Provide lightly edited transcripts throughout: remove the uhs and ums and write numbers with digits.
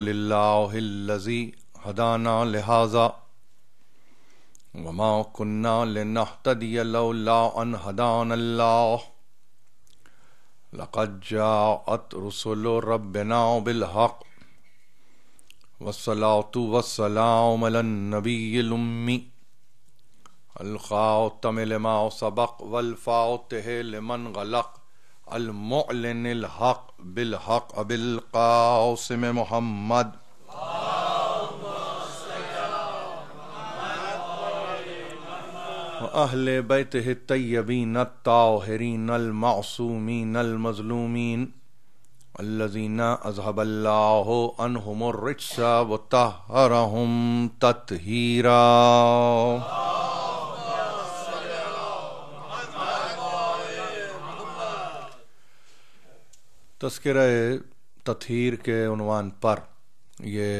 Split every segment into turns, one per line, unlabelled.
للہ الذی ہدانا لہذا وما كنا لنهتدي لولا ان هدانا الله لقد جاءت رسل ربنا بالحق والصلاة والسلام على النبي الأمي الخاتم لما سبق والفاتح لمن غلق المعلن الحق بالحق بالقاسم محمد وأهل بيته الطيبين الطاهرين المعصومين المظلومين الذين أذهب الله عنهم الرجس وطهرهم تطهيرا. تذکرہ تطہیر کے عنوان پر یہ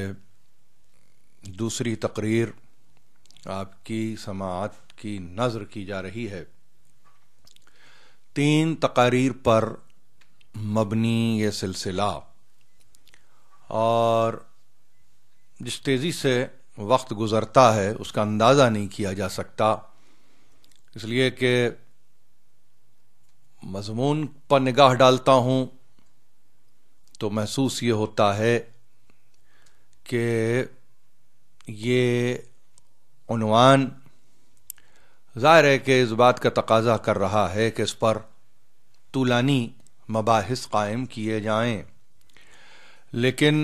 دوسری تقریر آپ کی سماعت کی نظر کی جا رہی ہے. 3 تقاریر پر مبنی یہ سلسلہ، اور جس تیزی سے وقت گزرتا ہے اس کا اندازہ نہیں کیا جا سکتا، اس لیے کہ مضمون پر نگاہ ڈالتا ہوں تو محسوس یہ ہوتا ہے کہ یہ عنوان ظاہر ہے کہ اس بات کا تقاضا کر رہا ہے کہ اس پر طولانی مباحث قائم کیے جائیں، لیکن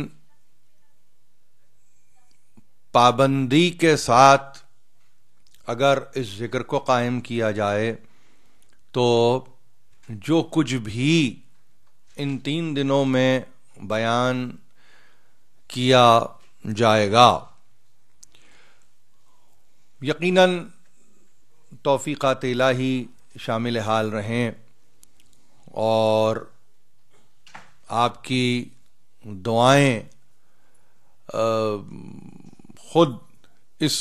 پابندی کے ساتھ اگر اس ذکر کو قائم کیا جائے تو جو کچھ بھی ان 3 دنوں میں بیان کیا جائے گا یقیناً توفیقات الہی شامل حال رہیں، اور آپ کی دعائیں خود اس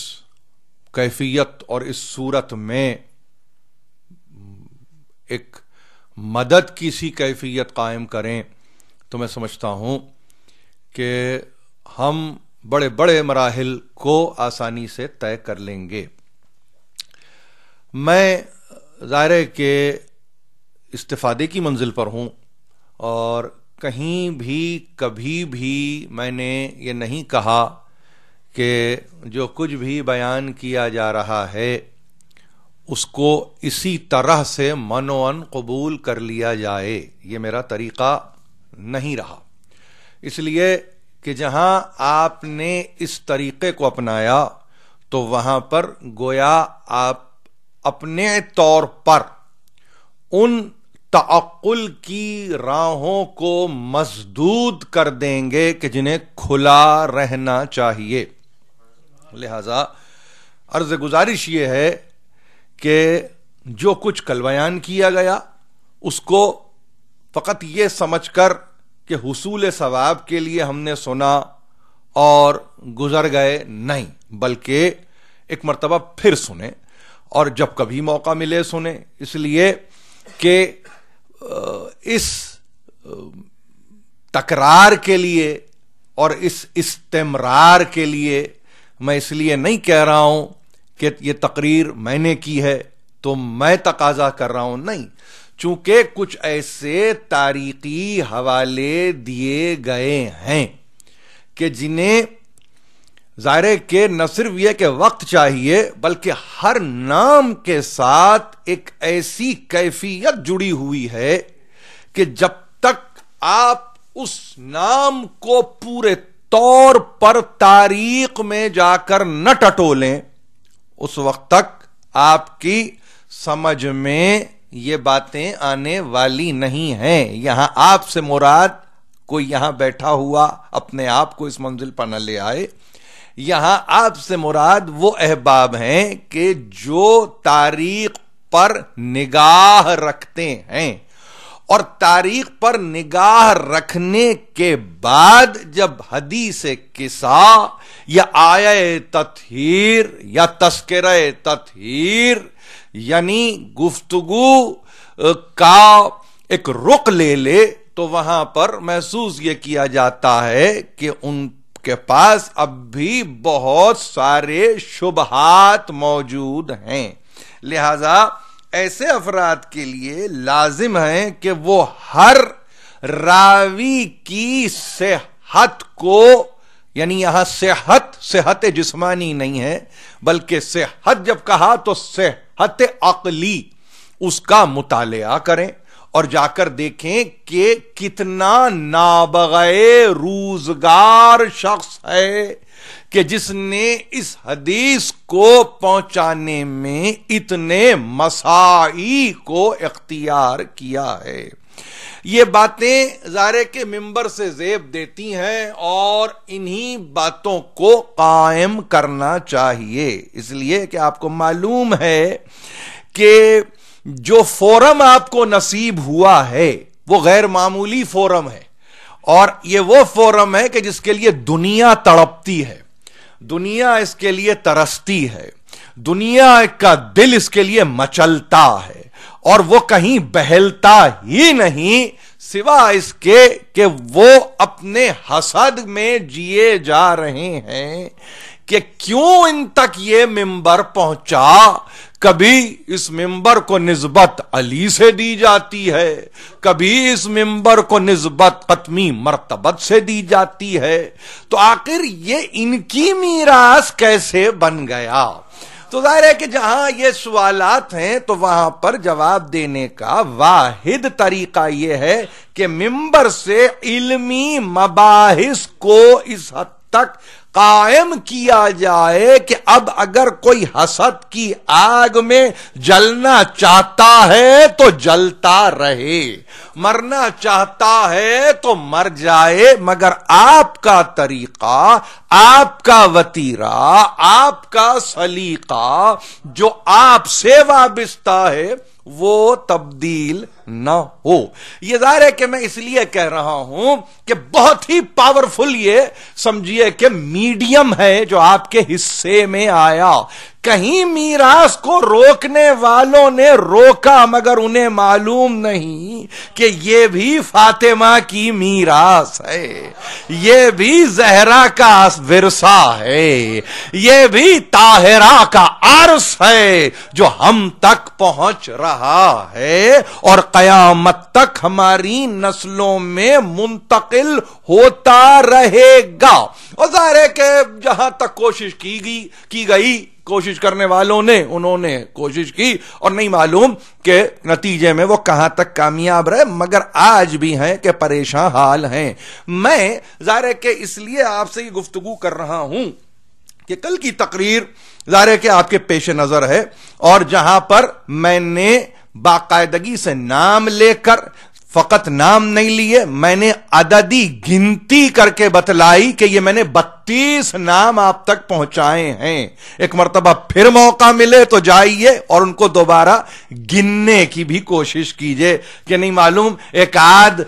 کیفیت اور اس صورت میں ایک مدد کی سی کیفیت قائم کریں تو میں سمجھتا ہوں کہ ہم بڑے بڑے مراحل کو آسانی سے طے کر لیں گے. میں ظاہر ہے کہ استفادے کی منزل پر ہوں، اور کہیں بھی کبھی بھی میں نے یہ نہیں کہا کہ جو کچھ بھی بیان کیا جا رہا ہے اس کو اسی طرح سے منوعاً قبول کر لیا جائے. یہ میرا طریقہ نہیں رہا، اس لیے کہ جہاں آپ نے اس طریقے کو اپنایا تو وہاں پر گویا آپ اپنے طور پر ان تعقل کی راہوں کو مسدود کر دیں گے کہ جنہیں کھلا رہنا چاہیے. لہذا عرض گزارش یہ ہے کہ جو کچھ کل بیان کیا گیا اس کو فقط یہ سمجھ کر کہ حصول ثواب کے لیے ہم نے سنا اور گزر گئے نہیں، بلکہ ایک مرتبہ پھر سنیں، اور جب کبھی موقع ملے سنیں، اس لیے کہ اس تکرار کے لیے اور اس استمرار کے لیے میں اس لیے نہیں کہہ رہا ہوں کہ یہ تقریر میں نے کی ہے تو میں تقاضا کر رہا ہوں، نہیں، چونکہ کچھ ایسے تاریخی حوالے دیے گئے ہیں کہ جنہیں ظاہر ہے کہ نہ صرف یہ کہ وقت چاہیے بلکہ ہر نام کے ساتھ ایک ایسی کیفیت جڑی ہوئی ہے کہ جب تک آپ اس نام کو پورے طور پر تاریخ میں جا کر نہ ٹٹولیں اس وقت تک آپ کی سمجھ میں یہ باتیں آنے والی نہیں ہیں. یہاں آپ سے مراد کوئی یہاں بیٹھا ہوا اپنے آپ کو اس منزل پر نہ لے آئے. یہاں آپ سے مراد وہ احباب ہیں کہ جو تاریخ پر نگاہ رکھتے ہیں، اور تاریخ پر نگاہ رکھنے کے بعد جب حدیث قصہ یا آیہ تطہیر یا تذکرہ تطہیر یعنی گفتگو کا ایک رخ لے لے تو وہاں پر محسوس یہ کیا جاتا ہے کہ ان کے پاس اب بھی بہت سارے شبہات موجود ہیں، لہذا ایسے افراد کے لیے لازم ہے کہ وہ ہر راوی کی صحت کو، یعنی یہاں صحت جسمانی نہیں ہے بلکہ صحت جب کہا تو صحت عقلی، اس کا مطالعہ کریں اور جا کر دیکھیں کہ کتنا نابغہ روزگار شخص ہے کہ جس نے اس حدیث کو پہنچانے میں اتنے مساعی کو اختیار کیا ہے۔ یہ باتیں ظاہر کے ممبر سے زیب دیتی ہیں اور انہی باتوں کو قائم کرنا چاہیے، اس لیے کہ آپ کو معلوم ہے کہ جو فورم آپ کو نصیب ہوا ہے وہ غیر معمولی فورم ہے، اور یہ وہ فورم ہے کہ جس کے لیے دنیا تڑپتی ہے، دنیا اس کے لیے ترستی ہے، دنیا کا دل اس کے لیے مچلتا ہے، اور وہ کہیں بہلتا ہی نہیں سوا اس کے کہ وہ اپنے حسد میں جیے جا رہے ہیں کہ کیوں ان تک یہ ممبر پہنچا۔ کبھی اس ممبر کو نسبت علی سے دی جاتی ہے، کبھی اس ممبر کو نسبت قطمی مرتبت سے دی جاتی ہے، تو آخر یہ ان کی میراث کیسے بن گیا؟ تو ظاہر ہے کہ جہاں یہ سوالات ہیں تو وہاں پر جواب دینے کا واحد طریقہ یہ ہے کہ ممبر سے علمی مباحث کو اس حد تک قائم کیا جائے کہ اب اگر کوئی حسد کی آگ میں جلنا چاہتا ہے تو جلتا رہے، مرنا چاہتا ہے تو مر جائے، مگر آپ کا طریقہ، آپ کا وتیرہ، آپ کا سلیقہ جو آپ سے وابستہ ہے وہ تبدیل نہ ہو۔ یہ ظاہر ہے کہ میں اس لیے کہہ رہا ہوں کہ بہت ہی پاورفل یہ سمجھیے کہ میڈیم ہے جو آپ کے حصے میں آیا۔ کہیں میراث کو روکنے والوں نے روکا مگر انہیں معلوم نہیں کہ یہ بھی فاطمہ کی میراث ہے، یہ بھی زہرا کا ورثہ ہے، یہ بھی طاہرہ کا عرص ہے جو ہم تک پہنچ رہا ہے اور قیامت تک ہماری نسلوں میں منتقل ہوتا رہے گا۔ اور ظاہر ہے کہ جہاں تک کوشش کی گئی، کوشش کرنے والوں نے انہوں نے کوشش کی اور نہیں معلوم کہ نتیجے میں وہ کہاں تک کامیاب رہے، مگر آج بھی ہیں کہ پریشان حال ہیں۔ میں ظاہر ہے کہ اس لیے آپ سے یہ گفتگو کر رہا ہوں کہ کل کی تقریر ظاہر ہے کہ آپ کے پیش نظر ہے، اور جہاں پر میں نے باقاعدگی سے نام لے کر، فقط نام نہیں لیے، میں نے عددی گنتی کر کے بتلائی کہ یہ میں نے 32 نام آپ تک پہنچائے ہیں۔ ایک مرتبہ پھر موقع ملے تو جائیے اور ان کو دوبارہ گننے کی بھی کوشش کیجئے کہ نہیں معلوم ایک آدھ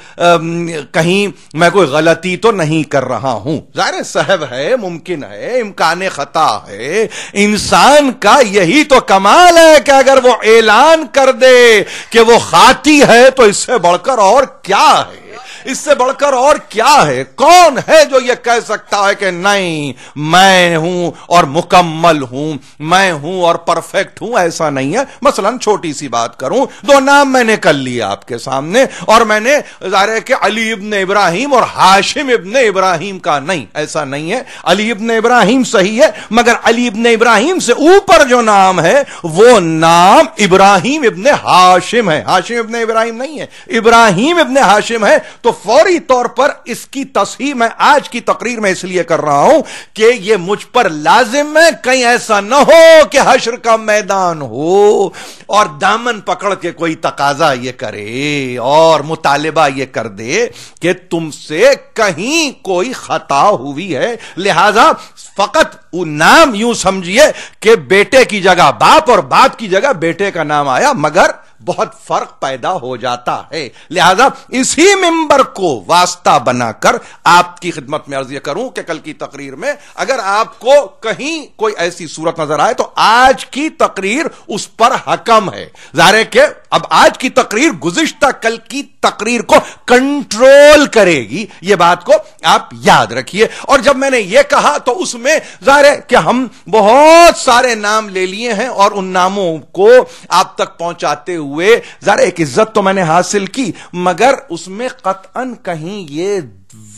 کہیں میں کوئی غلطی تو نہیں کر رہا ہوں۔ ظاہر صاحب ہے، ممکن ہے، امکان خطا ہے، انسان کا یہی تو کمال ہے کہ اگر وہ اعلان کر دے کہ وہ خاطی ہے تو اس سے بڑھ کر اور کیا ہے، اس سے بڑھ کر اور کیا ہے؟ کون ہے جو یہ کہہ سکتا ہے کہ نہیں میں ہوں اور مکمل ہوں، میں ہوں اور پرفیکٹ ہوں؟ ایسا نہیں ہے۔ مثلا چھوٹی سی بات کروں، 2 نام میں نے کر لیے آپ کے سامنے، اور میں نے ظاہر ہے کہ علی ابن ابراہیم اور ہاشم ابن ابراہیم کا نہیں، ایسا نہیں ہے۔ علی ابن ابراہیم صحیح ہے، مگر علی ابن ابراہیم سے اوپر جو نام ہے وہ نام ابراہیم ابن ہاشم ہے، ہاشم ابن ابراہیم نہیں ہے، ابراہیم ابن ہاشم ہے۔ تو فوری طور پر اس کی تصحیح میں آج کی تقریر میں اس لیے کر رہا ہوں کہ یہ مجھ پر لازم ہے، کہیں ایسا نہ ہو کہ حشر کا میدان ہو اور دامن پکڑ کے کوئی تقاضا یہ کرے اور مطالبہ یہ کر دے کہ تم سے کہیں کوئی خطا ہوئی ہے، لہذا فقط وہ نام یوں سمجھیے کہ بیٹے کی جگہ باپ اور باپ کی جگہ بیٹے کا نام آیا، مگر بہت فرق پیدا ہو جاتا ہے. لہذا اسی ممبر کو واسطہ بنا کر آپ کی خدمت میں عرض یہ کروں کہ کل کی تقریر میں اگر آپ کو کہیں کوئی ایسی صورت نظر آئے تو آج کی تقریر اس پر حکم ہے. ظاہر ہے کہ اب آج کی تقریر گزشتہ کل کی تقریر کو کنٹرول کرے گی، یہ بات کو آپ یاد رکھیے. اور جب میں نے یہ کہا تو اس میں ظاہر ہے کہ ہم بہت سارے نام لے لیے ہیں اور ان ناموں کو آپ تک پہنچاتے ہوئے ظاہر ایک عزت تو میں نے حاصل کی، مگر اس میں قطعاً کہیں یہ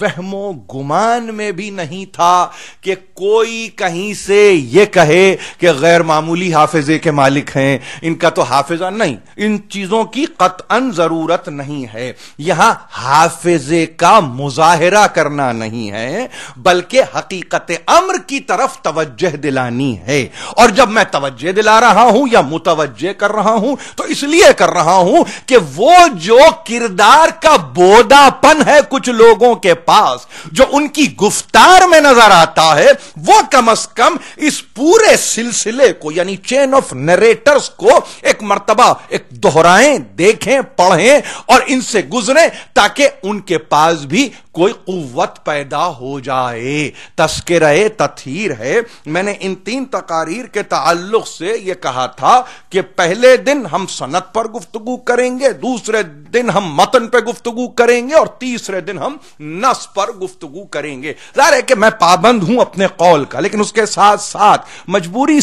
وہم و گمان میں بھی نہیں تھا کہ کوئی کہیں سے یہ کہے کہ غیر معمولی حافظے کے مالک ہیں، ان کا تو حافظہ نہیں. ان چیزوں کی قطعاً ضرورت نہیں ہے. یہاں حافظے کا مظاہرہ کرنا نہیں ہے بلکہ حقیقت امر کی طرف توجہ دلانی ہے. اور جب میں توجہ دلا رہا ہوں یا متوجہ کر رہا ہوں تو اس لیے کر رہا ہوں کہ وہ جو کردار کا بودا پن ہے کچھ لوگوں کے پاس جو ان کی گفتار میں نظر آتا ہے، وہ کم از کم اس پورے سلسلے کو یعنی چین آف نریٹرز کو ایک مرتبہ ایک دہرائیں، دیکھیں، پڑھیں اور ان سے گزریں تاکہ ان کے پاس بھی کوئی قوت پیدا ہو جائے. تذکرہ تطہیر ہے. میں نے ان 3 تقاریر کے تعلق سے یہ کہا تھا کہ پہلے دن ہم سند پر گفتگو کریں گے، دوسرے دن ہم متن پہ گفتگو کریں گے اور تیسرے دن ہم نص پر گفتگو کریں گے. ظاہر ہے کہ میں پابند ہوں اپنے قول کا، لیکن اس کے ساتھ ساتھ مجبوری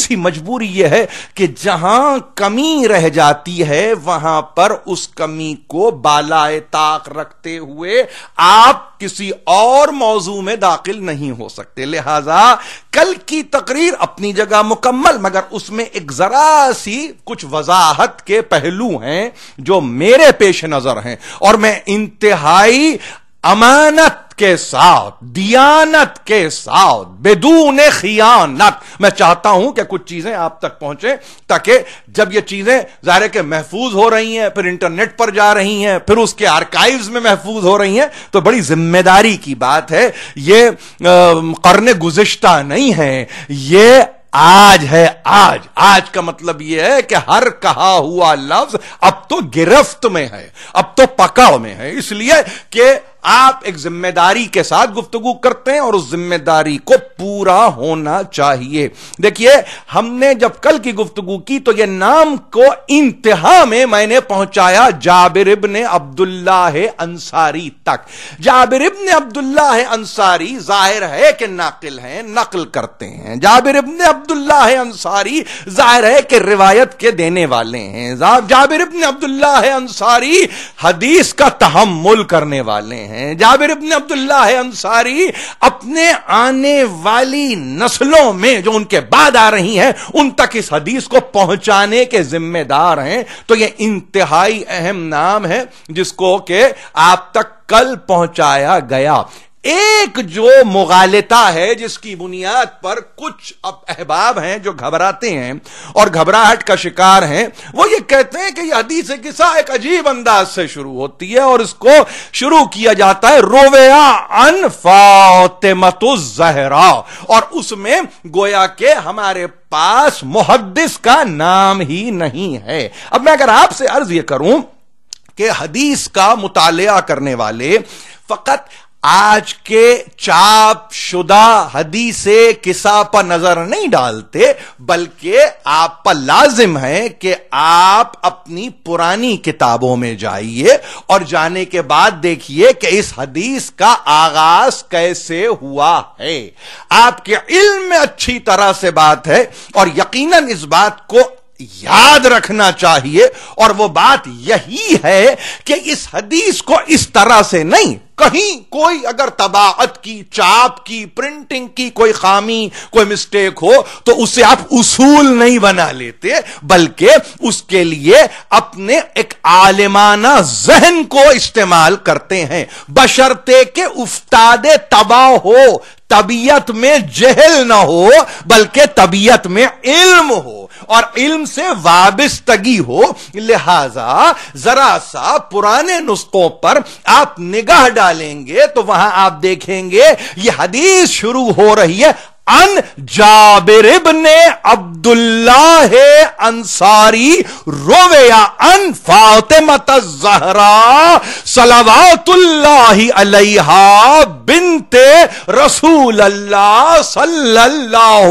یہ ہے کہ جہاں کمی رہ جاتی ہے وہاں پر اس کمی کو بالائے طاق رکھتے ہوئے آپ کسی اور موضوع میں داخل نہیں ہو سکتے. لہذا کل کی تقریر اپنی جگہ مکمل، مگر اس میں ایک ذرا سی کچھ وضاحت کے پہلو ہیں جو میرے پیش نظر ہیں اور میں انتہائی امانت کے ساتھ، دیانت کے ساتھ، بدون خیانت میں چاہتا ہوں کہ کچھ چیزیں آپ تک پہنچیں تاکہ جب یہ چیزیں ظاہر ہے کہ محفوظ ہو رہی ہیں، پھر انٹرنیٹ پر جا رہی ہیں، پھر اس کے آرکائیوز میں محفوظ ہو رہی ہیں تو بڑی ذمہ داری کی بات ہے. یہ قرن گزشتہ نہیں ہے، یہ آج ہے. آج کا مطلب یہ ہے کہ ہر کہا ہوا لفظ اب تو گرفت میں ہے، اب تو پکڑ میں ہے، اس لیے کہ آپ ایک ذمہ داری کے ساتھ گفتگو کرتے ہیں اور اس ذمہ داری کو پورا ہونا چاہیے. دیکھیے ہم نے جب کل کی گفتگو کی تو یہ نام کو انتہا میں نے پہنچایا جابر ابن عبداللہ انصاری تک. جابر ابن عبداللہ انصاری ظاہر ہے کہ ناقل ہیں، نقل کرتے ہیں. جابر ابن عبداللہ انصاری ظاہر ہے کہ روایت کے دینے والے ہیں. جابر ابن عبداللہ انصاری حدیث کا تحمل کرنے والے ہیں. جابر ابن عبداللہ انصاری اپنے آنے والی نسلوں میں جو ان کے بعد آ رہی ہیں ان تک اس حدیث کو پہنچانے کے ذمہ دار ہیں. تو یہ انتہائی اہم نام ہے جس کو کہ آپ تک کل پہنچایا گیا. ایک جو مغالطہ ہے جس کی بنیاد پر کچھ احباب ہیں جو گھبراتے ہیں اور گھبراہٹ کا شکار ہیں، وہ یہ کہتے ہیں کہ یہ حدیث قصہ ایک عجیب انداز سے شروع ہوتی ہے اور اس کو شروع کیا جاتا ہے رویا عن فاطمۃ الزہرا، اور اس میں گویا کہ ہمارے پاس محدث کا نام ہی نہیں ہے. اب میں اگر آپ سے عرض یہ کروں کہ حدیث کا مطالعہ کرنے والے فقط آج کے چاپ شدہ حدیث قصہ پر نظر نہیں ڈالتے بلکہ آپ پر لازم ہے کہ آپ اپنی پرانی کتابوں میں جائیے اور جانے کے بعد دیکھیے کہ اس حدیث کا آغاز کیسے ہوا ہے. آپ کے علم میں اچھی طرح سے بات ہے اور یقیناً اس بات کو یاد رکھنا چاہیے اور وہ بات یہی ہے کہ اس حدیث کو اس طرح سے نہیں، کہیں کوئی اگر طباعت کی، چاپ کی، پرنٹنگ کی کوئی خامی، کوئی مسٹیک ہو تو اسے آپ اصول نہیں بنا لیتے بلکہ اس کے لیے اپنے ایک عالمانہ ذہن کو استعمال کرتے ہیں، بشرطے کہ افتاد تباہ ہو، طبیعت میں جہل نہ ہو بلکہ طبیعت میں علم ہو اور علم سے وابستگی ہو. لہذا ذرا سا پرانے نسخوں پر آپ نگاہ ڈالیں گے تو وہاں آپ دیکھیں گے یہ حدیث شروع ہو رہی ہے ان جابر ابن عبداللہ انصاری رویا ان فاطمۃ الزہرا صلوات اللہ علیہا بنت رسول اللہ صلی اللہ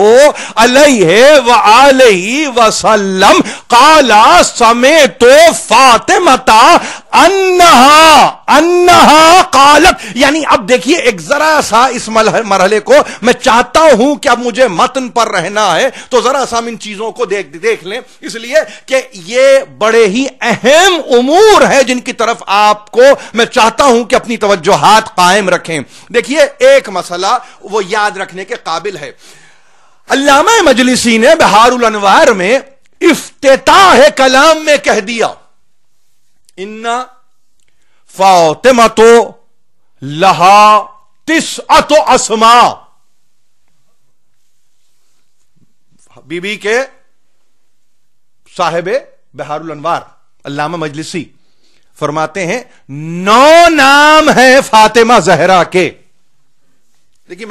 علیہ وآلہ وسلم قال سمعت فاطمۃ انہا قالت. یعنی اب دیکھیے ایک ذرا سا اس مرحلے کو میں چاہتا ہوں کہ اب مجھے متن پر رہنا ہے تو ذرا سا ہم ان چیزوں کو دیکھ لیں، اس لیے کہ یہ بڑے ہی اہم امور ہیں جن کی طرف آپ کو میں چاہتا ہوں کہ اپنی توجہات قائم رکھیں. دیکھیے ایک مسئلہ وہ یاد رکھنے کے قابل ہے. علامہ مجلسی نے بہار الانوار میں افتتاح کلام میں کہہ دیا ان فاطمۃ لہا تسعۃ اسماء. بی بی کے صاحب بہار الانوار علامہ مجلسی فرماتے ہیں 9 نام ہیں فاطمہ زہرا کے. دیکھیے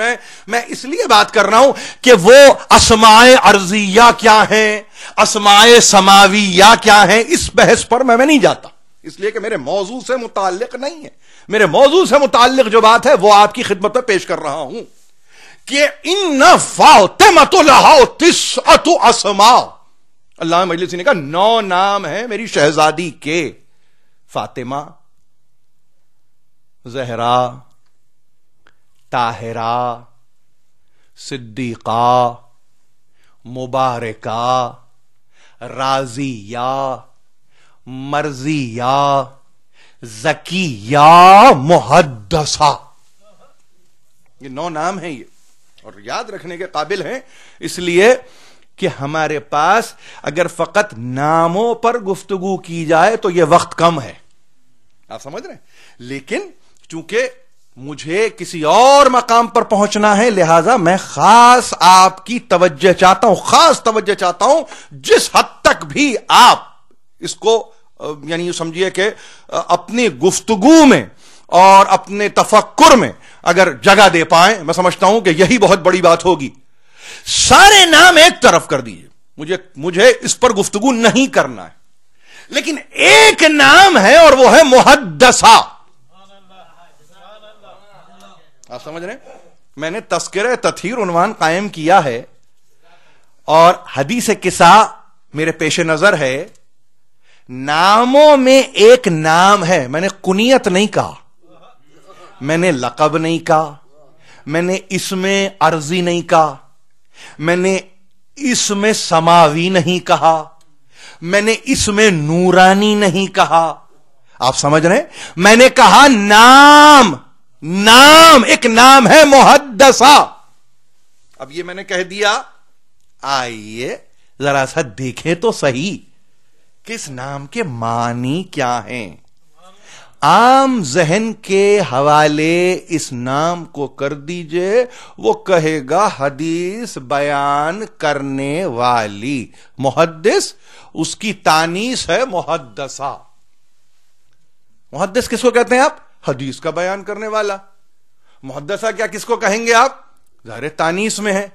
میں اس لیے بات کر رہا ہوں کہ وہ اسماء ارضیہ کیا ہیں، اسماء سماویہ کیا ہیں، اس بحث پر میں نہیں جاتا، اس لیے کہ میرے موضوع سے متعلق نہیں ہے. میرے موضوع سے متعلق جو بات ہے وہ آپ کی خدمت میں پیش کر رہا ہوں کہ ان فاطمۃ لہا تسعۃ اسماء. علامہ مجلسی نے کہا 9 نام ہیں میری شہزادی کے، فاطمہ، زہرا، طاہرہ، صدیقہ، مبارکہ، راضیہ، مرضیہ، زکیہ، محدثہ. یہ 9 نام ہیں یہ، اور یاد رکھنے کے قابل ہیں اس لیے کہ ہمارے پاس اگر فقط ناموں پر گفتگو کی جائے تو یہ وقت کم ہے، آپ سمجھ رہے ہیں. لیکن چونکہ مجھے کسی اور مقام پر پہنچنا ہے لہذا میں خاص آپ کی توجہ چاہتا ہوں، خاص توجہ چاہتا ہوں. جس حد تک بھی آپ اس کو یعنی یہ سمجھیے کہ اپنی گفتگو میں اور اپنے تفکر میں اگر جگہ دے پائیں، میں سمجھتا ہوں کہ یہی بہت بڑی بات ہوگی. سارے نام ایک طرف کر دیجئے، مجھے اس پر گفتگو نہیں کرنا ہے، لیکن ایک نام ہے اور وہ ہے محدثہ. آپ سمجھ رہے ہیں؟ میں نے تذکرہ تطہیر عنوان قائم کیا ہے اور حدیث قصہ میرے پیش نظر ہے. ناموں میں ایک نام ہے، میں نے کنیت نہیں کہا، میں نے لقب نہیں کہا، میں نے اسم ارضی نہیں کہا، میں نے اسم سماوی نہیں کہا، میں نے اسم نورانی نہیں کہا. آپ سمجھ رہے ہیں؟ میں نے کہا نام ایک نام ہے محدثہ. اب یہ میں نے کہہ دیا، آئیے ذرا سا دیکھیں تو صحیح کہ اس نام کے معنی کیا ہیں. عام ذہن کے حوالے اس نام کو کر دیجئے، وہ کہے گا حدیث بیان کرنے والی. محدث اس کی تانیث ہے محدثہ. محدث کس کو کہتے ہیں آپ؟ حدیث کا بیان کرنے والا. محدثہ کیا کس کو کہیں گے آپ؟ ظاہر تانیث میں ہے،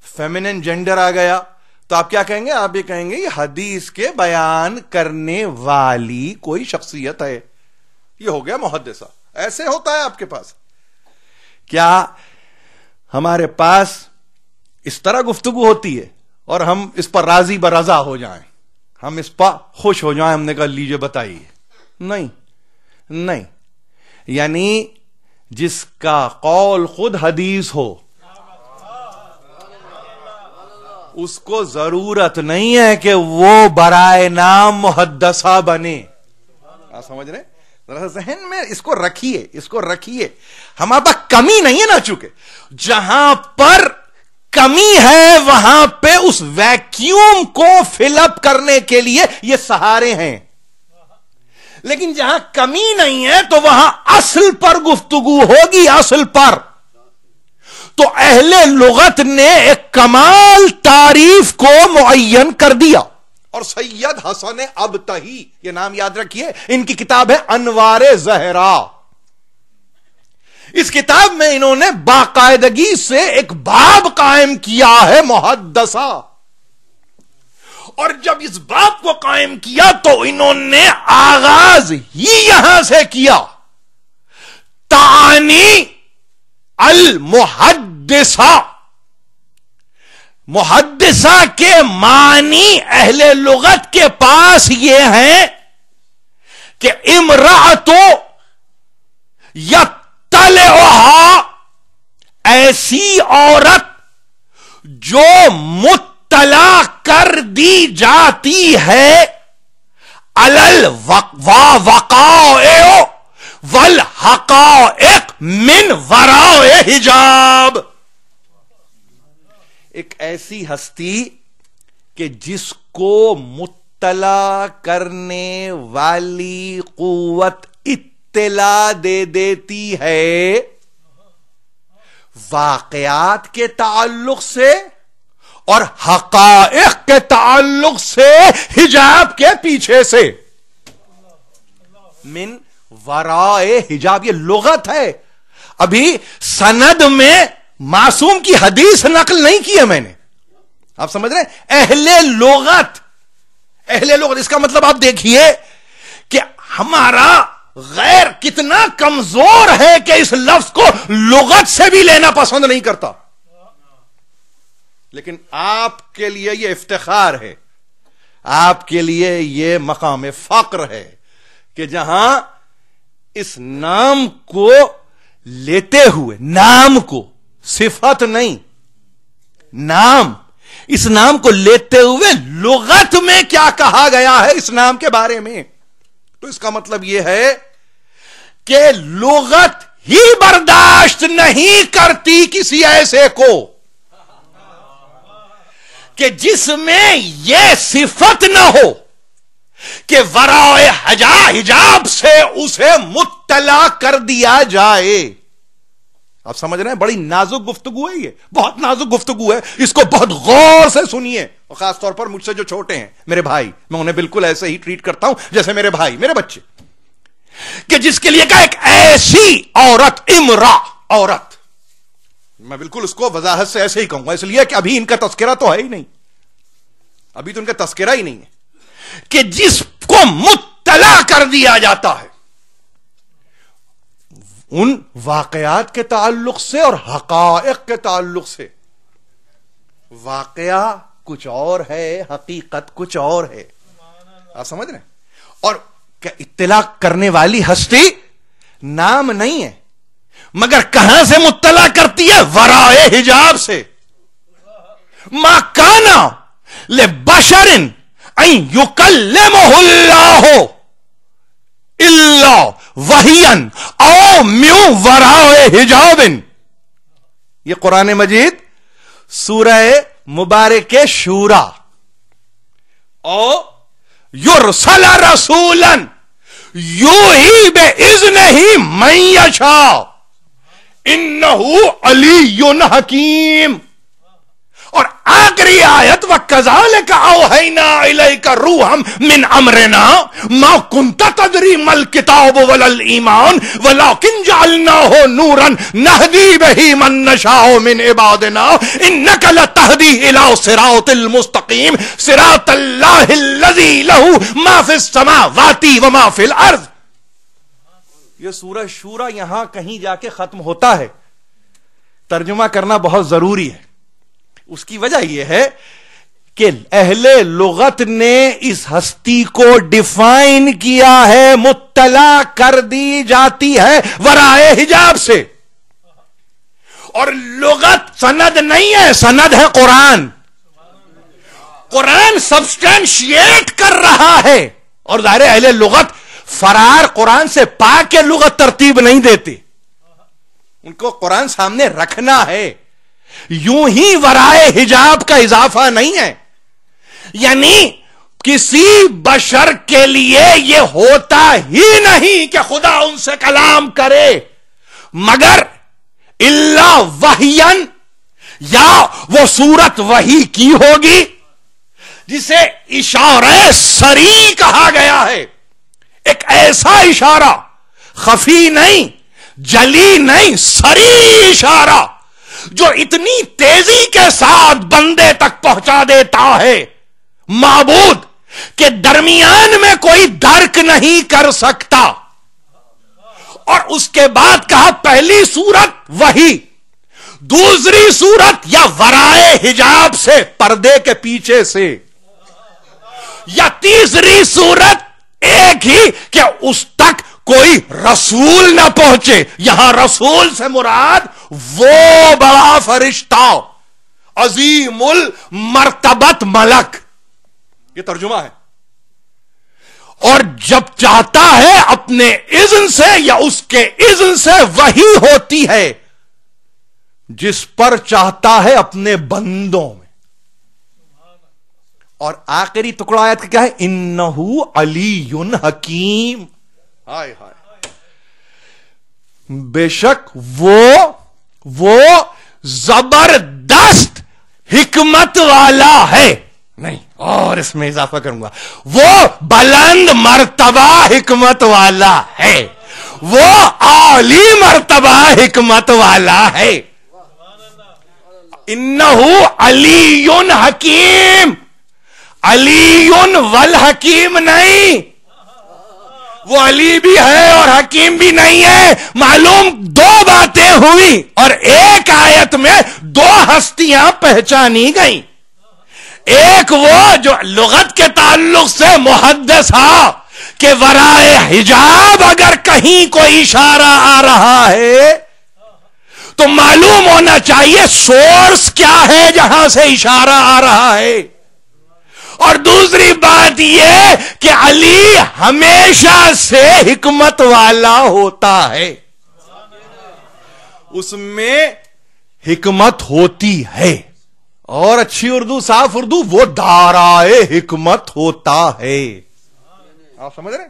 فیمینن جینڈر آ گیا تو آپ کیا کہیں گے؟ آپ یہ کہیں گے یہ حدیث کے بیان کرنے والی کوئی شخصیت ہے، یہ ہو گیا محدثہ. ایسے ہوتا ہے آپ کے پاس. کیا ہمارے پاس اس طرح گفتگو ہوتی ہے اور ہم اس پر راضی برضا ہو جائیں، ہم اس پر خوش ہو جائیں، ہم نے کہا لیجئے بتائیے؟ نہیں. یعنی جس کا قول خود حدیث ہو اس کو ضرورت نہیں ہے کہ وہ برائے نام محدثہ بنے. آپ سمجھ رہے ہیں؟ ذرا ذہن میں اس کو رکھیے. ہمارے پاس کمی نہیں ہے نا، چونکہ جہاں پر کمی ہے وہاں پہ اس ویکیوم کو فل اپ کرنے کے لیے یہ سہارے ہیں. لیکن جہاں کمی نہیں ہے تو وہاں اصل پر گفتگو ہوگی، اصل پر. تو اہل لغت نے ایک کمال تعریف کو معین کر دیا، اور سید حسن ابتہی، یہ نام یاد رکھیے، ان کی کتاب ہے انوار زہرا. اس کتاب میں انہوں نے باقاعدگی سے ایک باب قائم کیا ہے محدثہ، اور جب اس باب کو قائم کیا تو انہوں نے آغاز ہی یہاں سے کیا، تعانی المحدثہ۔ محدثہ کے معنی اہل لغت کے پاس یہ ہیں کہ امرأتو یطلعها، ایسی عورت جو مطلع کر دی جاتی ہے علی الوقائع والحقائق من وراء حجاب، ایک ایسی ہستی کہ جس کو مطلع کرنے والی قوت اطلاع دے دیتی ہے واقعات کے تعلق سے اور حقائق کے تعلق سے، حجاب کے پیچھے سے، من وراء حجاب، یہ لغت ہے۔ ابھی سند میں معصوم کی حدیث نقل نہیں کی ہے میں نے، آپ سمجھ رہے ہیں؟ اہل لغت اس کا مطلب آپ دیکھیے کہ ہمارا غیر کتنا کمزور ہے کہ اس لفظ کو لغت سے بھی لینا پسند نہیں کرتا، لیکن آپ کے لیے یہ افتخار ہے، آپ کے لیے یہ مقام فخر ہے کہ جہاں اس نام کو لیتے ہوئے، نام کو، صفت نہیں، نام، اس نام کو لیتے ہوئے لغت میں کیا کہا گیا ہے اس نام کے بارے میں، تو اس کا مطلب یہ ہے کہ لغت ہی برداشت نہیں کرتی کسی ایسے کو کہ جس میں یہ صفت نہ ہو کہ ورائے حجاب سے اسے مطلع کر دیا جائے۔ آپ سمجھ رہے ہیں؟ بڑی نازک گفتگو ہے، یہ بہت نازک گفتگو ہے، اس کو بہت غور سے سنیے، اور خاص طور پر مجھ سے جو چھوٹے ہیں میرے بھائی، میں انہیں بالکل ایسے ہی ٹریٹ کرتا ہوں جیسے میرے بھائی، میرے بچے، کہ جس کے لیے کہا ایک ایسی عورت، عورت، میں بالکل اس کو وضاحت سے ایسے ہی کہوں گا، اس لیے کہ ابھی ان کا تذکرہ تو ہے ہی نہیں، ابھی تو ان کا تذکرہ ہی نہیں ہے، کہ جس کو مطلع کر دیا جاتا ہے ان واقعات کے تعلق سے اور حقائق کے تعلق سے۔ واقعہ کچھ اور ہے، حقیقت کچھ اور ہے، آپ سمجھ رہے ہیں؟ اور اطلاع کرنے والی ہستی نام نہیں ہے، مگر کہاں سے مطلع کرتی ہے؟ ورائے حجاب سے۔ ما کانا لبشر ان یکلمہ اللہ الا وحیا او من وراء حجاب، یہ قرآن مجید سورہ مبارک شورا، او یرسل رسولا یوحی باذنہ من یشاء انہ علی حکیم، اور آخری آیت وَكَذَلِكَ أَوْحَيْنَا إِلَيْكَ رُوحًا مِّنْ أَمْرِنَا مَا كُنْتَ تَدْرِي مَا الْكِتَابُ وَلَا الْإِيمَانُ وَلَكِنْ جَعَلْنَاهُ نُورًا نَهْدِي بِهِ مَن نَّشَاءُ مِنْ عِبَادِنَا إِنَّكَ لَتَهْدِي إِلَىٰ صِرَاطٍ الْمُسْتَقِيمِ صِرَاطَ اللَّهِ الَّذِي لَهُ مَا فِي السَّمَاوَاتِ وَمَا فِي الْأَرْضِ۔ یہ سورہ شورا یہاں کہیں جا کے ختم ہوتا ہے، ترجمہ کرنا بہت ضروری ہے۔ اس کی وجہ یہ ہے کہ اہل لغت نے اس ہستی کو ڈیفائن کیا ہے، مطلع کر دی جاتی ہے ورائے حجاب سے، اور لغت سند نہیں ہے، سند ہے قرآن۔ قرآن سبسٹینشیٹ کر رہا ہے، اور ظاہر اہل لغت فرار قرآن سے پا کے لغت ترتیب نہیں دیتے، ان کو قرآن سامنے رکھنا ہے، یوں ہی ورائے حجاب کا اضافہ نہیں ہے، یعنی کسی بشر کے لیے یہ ہوتا ہی نہیں کہ خدا ان سے کلام کرے، مگر الا وحین، یا وہ صورت وحی کی ہوگی جسے اشارہ سری کہا گیا ہے، ایک ایسا اشارہ خفی نہیں،
جلی نہیں سری اشارہ جو اتنی تیزی کے ساتھ بندے تک پہنچا دیتا ہے معبود کہ درمیان میں کوئی درک نہیں کر سکتا. اور اس کے بعد کہا پہلی صورت وہی، دوسری صورت یا ورائے حجاب سے پردے کے پیچھے سے، یا تیسری صورت ایک ہی کہ اس تک کوئی رسول نہ پہنچے. یہاں رسول سے مراد وہ بڑا فرشتہ عظیم المرتبت ملک، یہ ترجمہ ہے. اور جب چاہتا ہے اپنے اذن سے یا اس کے اذن سے وہی ہوتی ہے جس پر چاہتا ہے اپنے بندوں میں. اور آخری ٹکڑا آیت کا کیا ہے؟ انہو علی حکیم. ہائے ہائے، بے شک وہ زبردست حکمت والا ہے. نہیں، اور اس میں اضافہ کروں گا، وہ بلند مرتبہ حکمت والا ہے، وہ عالی مرتبہ حکمت والا ہے. انہو علی حکیم، علی والحکیم نہیں، وہ علی بھی ہے اور حکیم بھی نہیں ہے. معلوم دو باتیں ہوئی اور ایک آیت میں دو ہستیاں پہچانی گئیں. ایک وہ جو لغت کے تعلق سے محدث ہا کہ ورائے حجاب اگر کہیں کوئی اشارہ آ رہا ہے تو معلوم ہونا چاہیے سورس کیا ہے جہاں سے اشارہ آ رہا ہے. اور دوسری بات یہ کہ علی ہمیشہ سے حکمت والا ہوتا ہے، اس میں حکمت ہوتی ہے. اور اچھی اردو، صاف اردو، وہ دارائے حکمت ہوتا ہے. آپ سمجھ رہے ہیں؟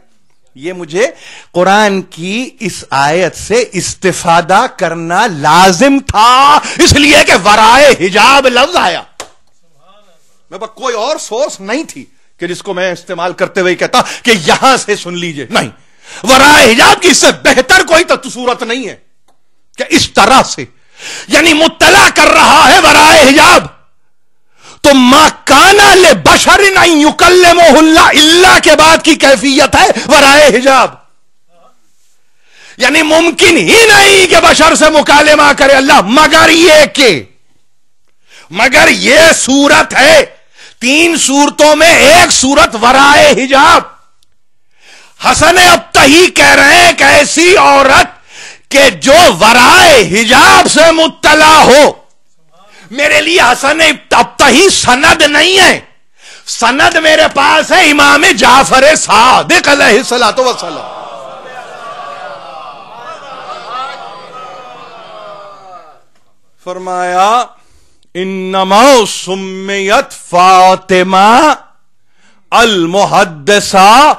یہ مجھے قرآن کی اس آیت سے استفادہ کرنا لازم تھا، اس لیے کہ ورائے حجاب لفظ آیا. میرے پاس کوئی اور سورس نہیں تھی کہ جس کو میں استعمال کرتے ہوئے کہتا کہ یہاں سے سن لیجئے. نہیں، ورائے حجاب کی اس سے بہتر کوئی صورت نہیں ہے کہ اس طرح سے یعنی مطلع کر رہا ہے ورائے حجاب. تو ما کانا لبشر ان یکلمہ اللہ، اللہ کے بعد کی کیفیت ہے ورائے حجاب. یعنی ممکن ہی نہیں کہ بشر سے مکالمہ کرے اللہ، مگر یہ صورت ہے. 3 صورتوں میں ایک صورت ورائے حجاب. حسن ابتہی کہہ رہے ہیں کہ ایسی عورت کہ جو ورائے حجاب سے مطلع ہو. میرے لیے حسن ابتہی سند نہیں ہے، سند میرے پاس ہے امام جعفر صادق علیہ الصلوۃ والسلام. فرمایا انما سمیت فاطمہ المحدثہ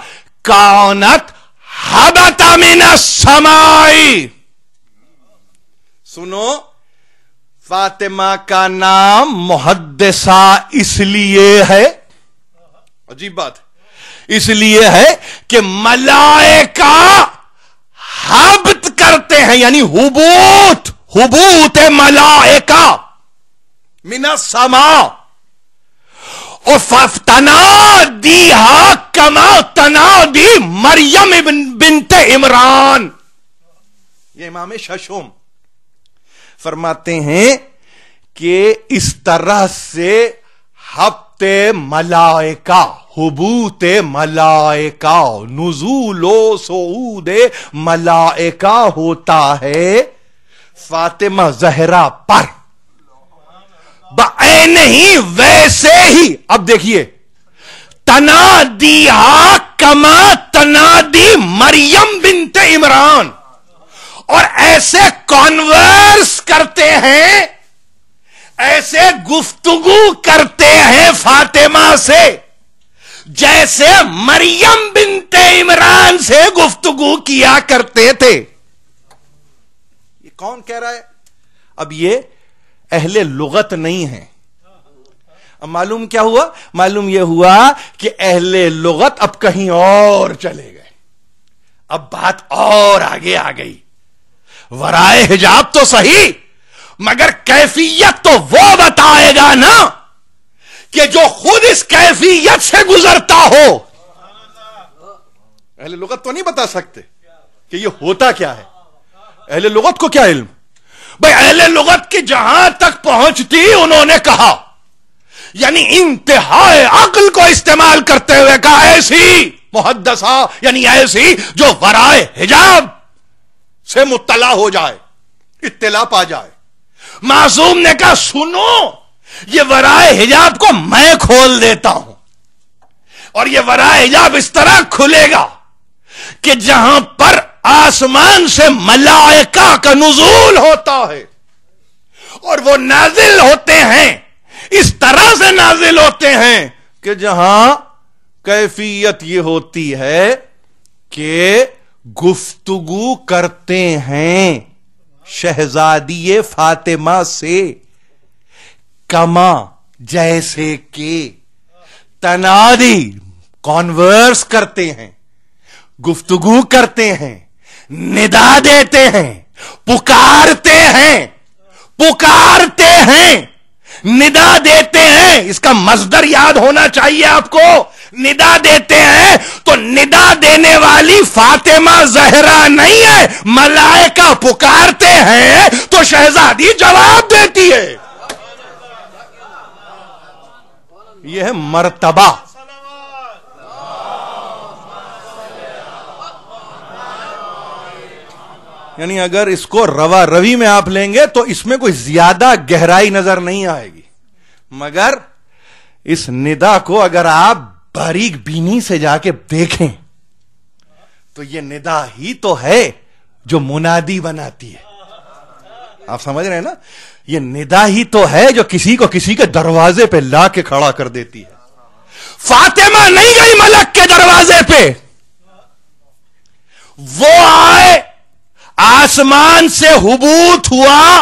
کانت حبت من السماء. سنو، فاطمہ کا نام محدثہ اس لیے ہے، عجیب بات، اس لیے ہے کہ ملائکہ حبت کرتے ہیں، یعنی حبوت ملائکہ من السماء. اور تنادیہا کما تنادی مریم بنت عمران. یہ امام ششم فرماتے ہیں کہ اس طرح سے حبت ملائکہ، حبوت ملائکہ، نزول و صعود ملائکہ ہوتا ہے فاطمہ زہرا پر. بعین ہی ویسے ہی اب دیکھیے، تنادیہا کما تنادی مریم بنت عمران. اور ایسے کانورس کرتے ہیں، ایسے گفتگو کرتے ہیں فاطمہ سے جیسے مریم بنت عمران سے گفتگو کیا کرتے تھے. یہ کون کہہ رہا ہے؟ اب یہ اہل لغت نہیں ہے. اب معلوم کیا ہوا؟ معلوم یہ ہوا کہ اہل لغت اب کہیں اور چلے گئے، اب بات اور آگے آ گئی. ورائے حجاب تو صحیح، مگر کیفیت تو وہ بتائے گا نا کہ جو خود اس کیفیت سے گزرتا ہو۔
اہل لغت تو نہیں بتا سکتے کہ یہ ہوتا کیا ہے، اہل لغت کو کیا علم؟
بھائی اہل لغت کی جہاں تک پہنچتی انہوں نے کہا، یعنی انتہائی عقل کو استعمال کرتے ہوئے کہا ایسی محدثہ، یعنی ایسی جو ورائے حجاب
سے مطلع ہو جائے، اطلاع پا جائے۔
معصوم نے کہا سنو، یہ ورائے حجاب کو میں کھول دیتا ہوں، اور یہ ورائے حجاب اس طرح کھلے گا کہ جہاں پر آسمان سے ملائکہ کا نزول ہوتا ہے اور وہ نازل ہوتے ہیں، اس طرح سے نازل ہوتے ہیں
کہ جہاں کیفیت یہ ہوتی ہے کہ گفتگو کرتے ہیں شہزادی فاطمہ سے، کما جیسے کہ تنادی، کانورس کرتے ہیں، گفتگو کرتے ہیں، ندا دیتے ہیں، پکارتے ہیں، پکارتے ہیں، ندا دیتے ہیں۔ اس کا مصدر یاد ہونا چاہیے آپ کو، ندا دیتے ہیں تو ندا دینے والی فاطمہ زہرا نہیں ہے، ملائکہ پکارتے ہیں تو شہزادی جواب دیتی ہے۔ یہ ہے مرتبہ۔ یعنی اگر اس کو روا روی میں آپ لیں گے تو اس میں کوئی زیادہ گہرائی نظر نہیں آئے گی، مگر اس ندا کو اگر آپ باریک بینی سے جا کے دیکھیں تو یہ ندا ہی تو ہے جو منادی بناتی ہے۔ آپ سمجھ رہے ہیں نا، یہ ندا ہی تو ہے جو کسی کو کسی کے دروازے پہ لا کے کھڑا کر دیتی ہے۔
فاطمہ نہیں گئی ملک کے دروازے پہ، وہ آئے، آسمان سے حبوط ہوا،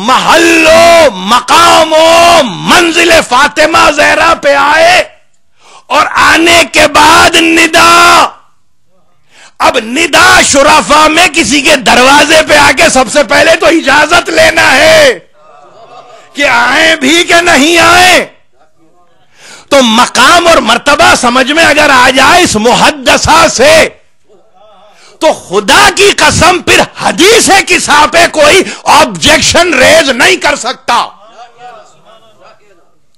محلو مقام و منزل فاطمہ زہرا پہ آئے، اور آنے کے بعد ندا۔ اب ندا شرفا میں کسی کے دروازے پہ آ کے سب سے پہلے تو اجازت لینا ہے کہ آئیں بھی کہ نہیں آئیں۔ تو مقام اور مرتبہ سمجھ میں اگر آ جائے اس محدثہ سے تو خدا کی قسم پھر حدیث کسا پہ کوئی آبجیکشن ریز نہیں کر سکتا۔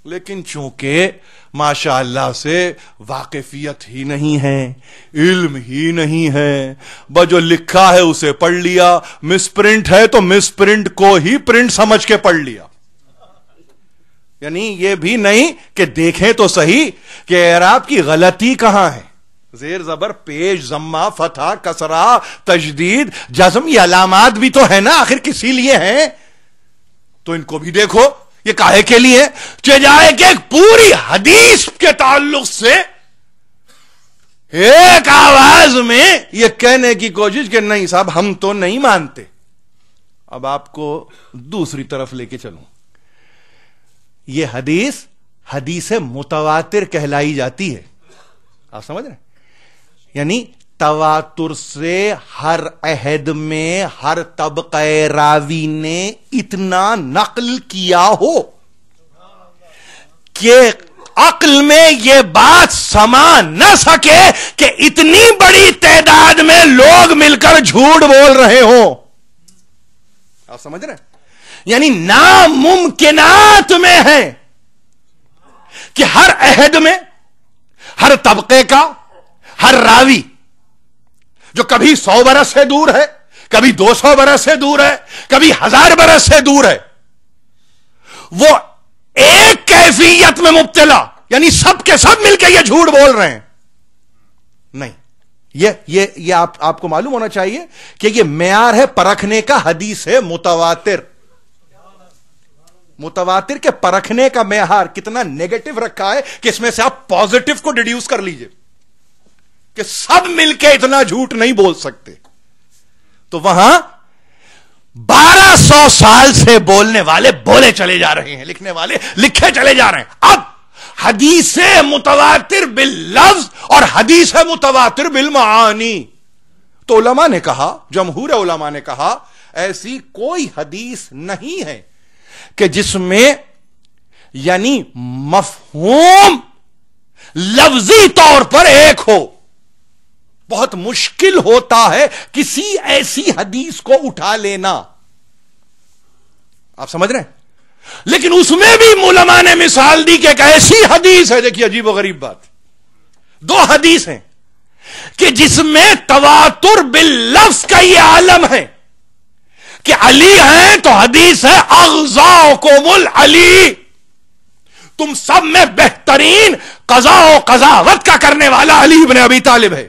لیکن چونکہ ماشاء اللہ سے واقفیت ہی نہیں ہے، علم ہی نہیں ہے، جو لکھا ہے اسے پڑھ لیا، مس پرنٹ ہے تو مس پرنٹ کو ہی پرنٹ سمجھ کے پڑھ لیا۔ یعنی یہ بھی نہیں کہ دیکھیں تو صحیح کہ اعراب کی غلطی کہاں ہے، زیر زبر، پیش، ضمہ، فتحہ، کسرہ، تشدید، جزم، یہ علامات بھی تو ہے نا، آخر کسی لیے ہیں، تو ان کو بھی دیکھو۔ یہ کاہے کے لیے کہ جائے کہ ایک پوری حدیث کے تعلق سے ایک آواز میں یہ کہنے کی کوشش کہ نہیں صاحب ہم تو نہیں مانتے۔ اب آپ کو دوسری طرف لے کے چلوں، یہ حدیث متواتر کہلائی جاتی ہے، آپ سمجھ رہے ہیں؟ یعنی تواتر سے ہر عہد میں ہر طبقہ راوی نے اتنا نقل کیا ہو کہ عقل میں یہ بات سما نہ سکے کہ اتنی بڑی تعداد میں لوگ مل کر جھوٹ بول رہے ہوں۔ آپ سمجھ رہے ہیں؟ یعنی ناممکنات میں ہے کہ ہر عہد میں ہر طبقے کا ہر راوی جو کبھی 100 برس سے دور ہے، کبھی 200 برس سے دور ہے، کبھی 1000 برس سے دور ہے، وہ ایک کیفیت میں مبتلا، یعنی سب کے سب مل کے یہ جھوٹ بول رہے ہیں۔ نہیں، یہ آپ کو معلوم ہونا چاہیے کہ یہ معیار ہے پرکھنے کا حدیث ہے متواتر۔ متواتر کے پرکھنے کا معیار کتنا نیگیٹو رکھا ہے کہ اس میں سے آپ پازیٹو کو ڈیڈیوس کر لیجئے کہ سب مل کے اتنا جھوٹ نہیں بول سکتے۔ تو وہاں
1200 سال سے بولنے والے بولے چلے جا رہے ہیں، لکھنے والے لکھے چلے جا رہے ہیں۔ اب حدیث متواتر باللفظ اور حدیث متواتر بالمعانی، تو علماء نے کہا, جمہور علماء نے کہا, ایسی کوئی حدیث نہیں ہے کہ جس میں یعنی مفہوم لفظی طور پر ایک ہو. بہت مشکل ہوتا ہے کسی ایسی حدیث کو اٹھا لینا, آپ سمجھ رہے ہیں, لیکن اس میں بھی علماء نے مثال دی کہ ایک ایسی حدیث ہے, دیکھیے عجیب و غریب بات, دو حدیث ہیں کہ جس میں تواتر باللفظ کا یہ عالم ہے کہ علی ہیں تو حدیث ہے اغزاکم العلی, تم سب میں بہترین قضا و قضاوت کا کرنے والا علی بن ابی طالب ہے.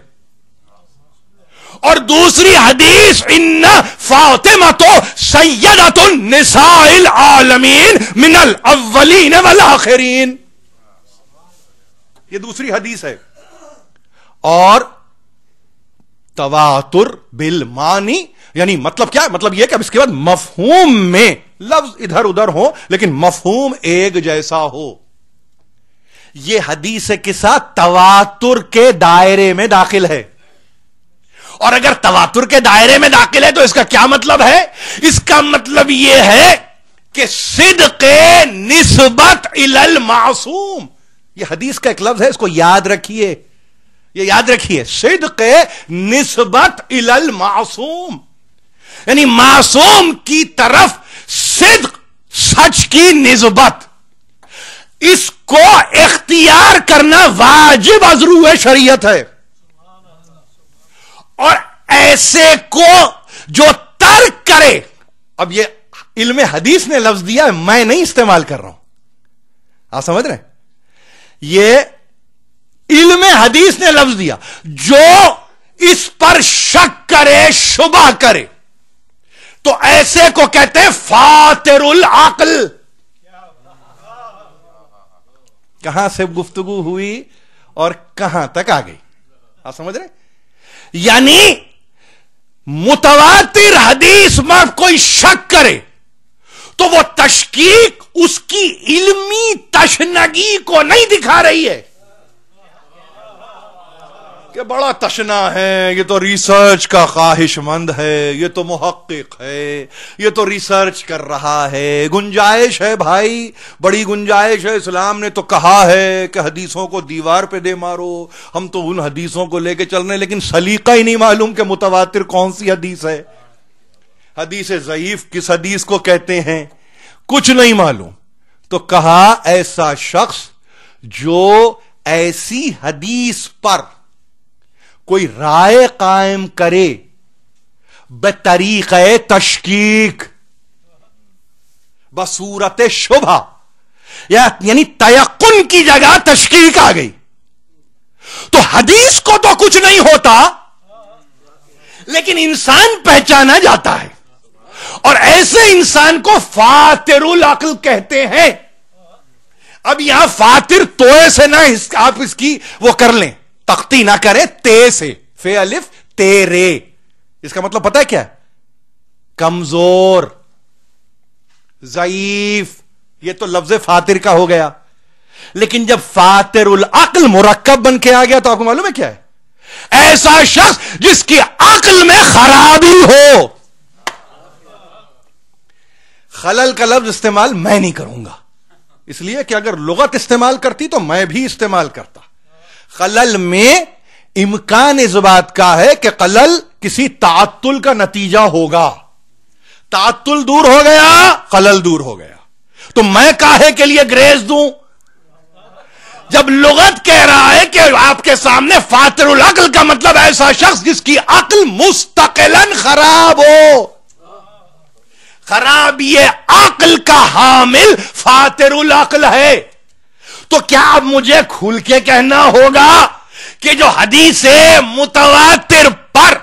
اور دوسری حدیث ان فاطمہ سیدۃ النساء العالمین من الاولین والآخرین, یہ دوسری حدیث ہے. اور تواتر بالمعنی یعنی مطلب کیا, مطلب یہ کہ اب اس کے بعد مفہوم میں لفظ ادھر ادھر ہو لیکن مفہوم ایک جیسا ہو. یہ حدیث کے ساتھ تواتر کے دائرے میں داخل ہے. اور اگر تواتر کے دائرے میں داخل ہے تو اس کا کیا مطلب ہے؟ اس کا مطلب یہ ہے کہ صدق نسبت الی المعصوم, یہ حدیث کا ایک لفظ ہے, اس کو یاد رکھیے, یہ یاد رکھیے, صدق نسبت الی المعصوم یعنی معصوم کی طرف صدق, سچ کی نسبت, اس کو اختیار کرنا واجب از روح شریعت ہے. اور ایسے کو جو ترک کرے, اب یہ علم حدیث نے لفظ دیا ہے, میں نہیں استعمال کر رہا ہوں, آپ سمجھ رہے ہیں, یہ علم حدیث نے لفظ دیا, جو اس پر شک کرے, شبہ کرے, تو ایسے کو کہتے ہیں فاتر العقل. کہاں سے گفتگو ہوئی اور کہاں تک آ گئی, آپ سمجھ رہے ہیں؟ یعنی متواتر حدیث میں کوئی شک کرے تو وہ تشکیک اس کی علمی تشنگی کو نہیں دکھا رہی ہے کہ بڑا تشنا ہے, یہ تو ریسرچ کا خواہش مند ہے, یہ تو محقق ہے, یہ تو ریسرچ کر رہا ہے, گنجائش ہے بھائی, بڑی گنجائش ہے, اسلام نے تو کہا ہے کہ حدیثوں کو دیوار پہ دے مارو, ہم تو ان حدیثوں کو لے کے چل رہے ہیں, لیکن سلیقہ ہی نہیں معلوم کہ متواتر کون سی حدیث ہے, حدیث ضعیف کس حدیث کو کہتے ہیں, کچھ نہیں معلوم. تو کہا ایسا شخص جو ایسی حدیث پر کوئی رائے قائم کرے بطریقہ تشکیک, بصورت شبہ, یعنی تیقن کی جگہ تشکیک آ گئی, تو حدیث کو تو کچھ نہیں ہوتا لیکن انسان پہچانا جاتا ہے, اور ایسے انسان کو فاتر العقل کہتے ہیں. اب یہاں فاتر توئے سے نہ آپ اس کی وہ کر لیں, تختی نہ کریں, تے سے, فے الف تیرے, اس کا مطلب پتہ ہے کیا؟ کمزور, ضعیف, یہ تو لفظ فاتر کا ہو گیا. لیکن جب فاتر العقل مرکب بن کے آ گیا تو آپ کو معلوم ہے کیا ہے؟ ایسا شخص جس کی عقل میں خرابی ہو. خلل کا لفظ استعمال میں نہیں کروں گا, اس لیے کہ اگر لغت استعمال کرتی تو میں بھی استعمال کرتا. خلل میں امکان اس بات کا ہے کہ خلل کسی تعطل کا نتیجہ ہوگا, تعطل دور ہو گیا, خلل دور ہو گیا, تو میں کاہے کے لیے گریز دوں؟ جب لغت کہہ رہا ہے کہ آپ کے سامنے فاتر العقل کا مطلب ایسا شخص جس کی عقل مستقلاً خراب ہو, خراب یہ عقل کا حامل فاتر العقل ہے. تو کیا اب مجھے کھل کے کہنا ہوگا کہ جو حدیث متواتر پر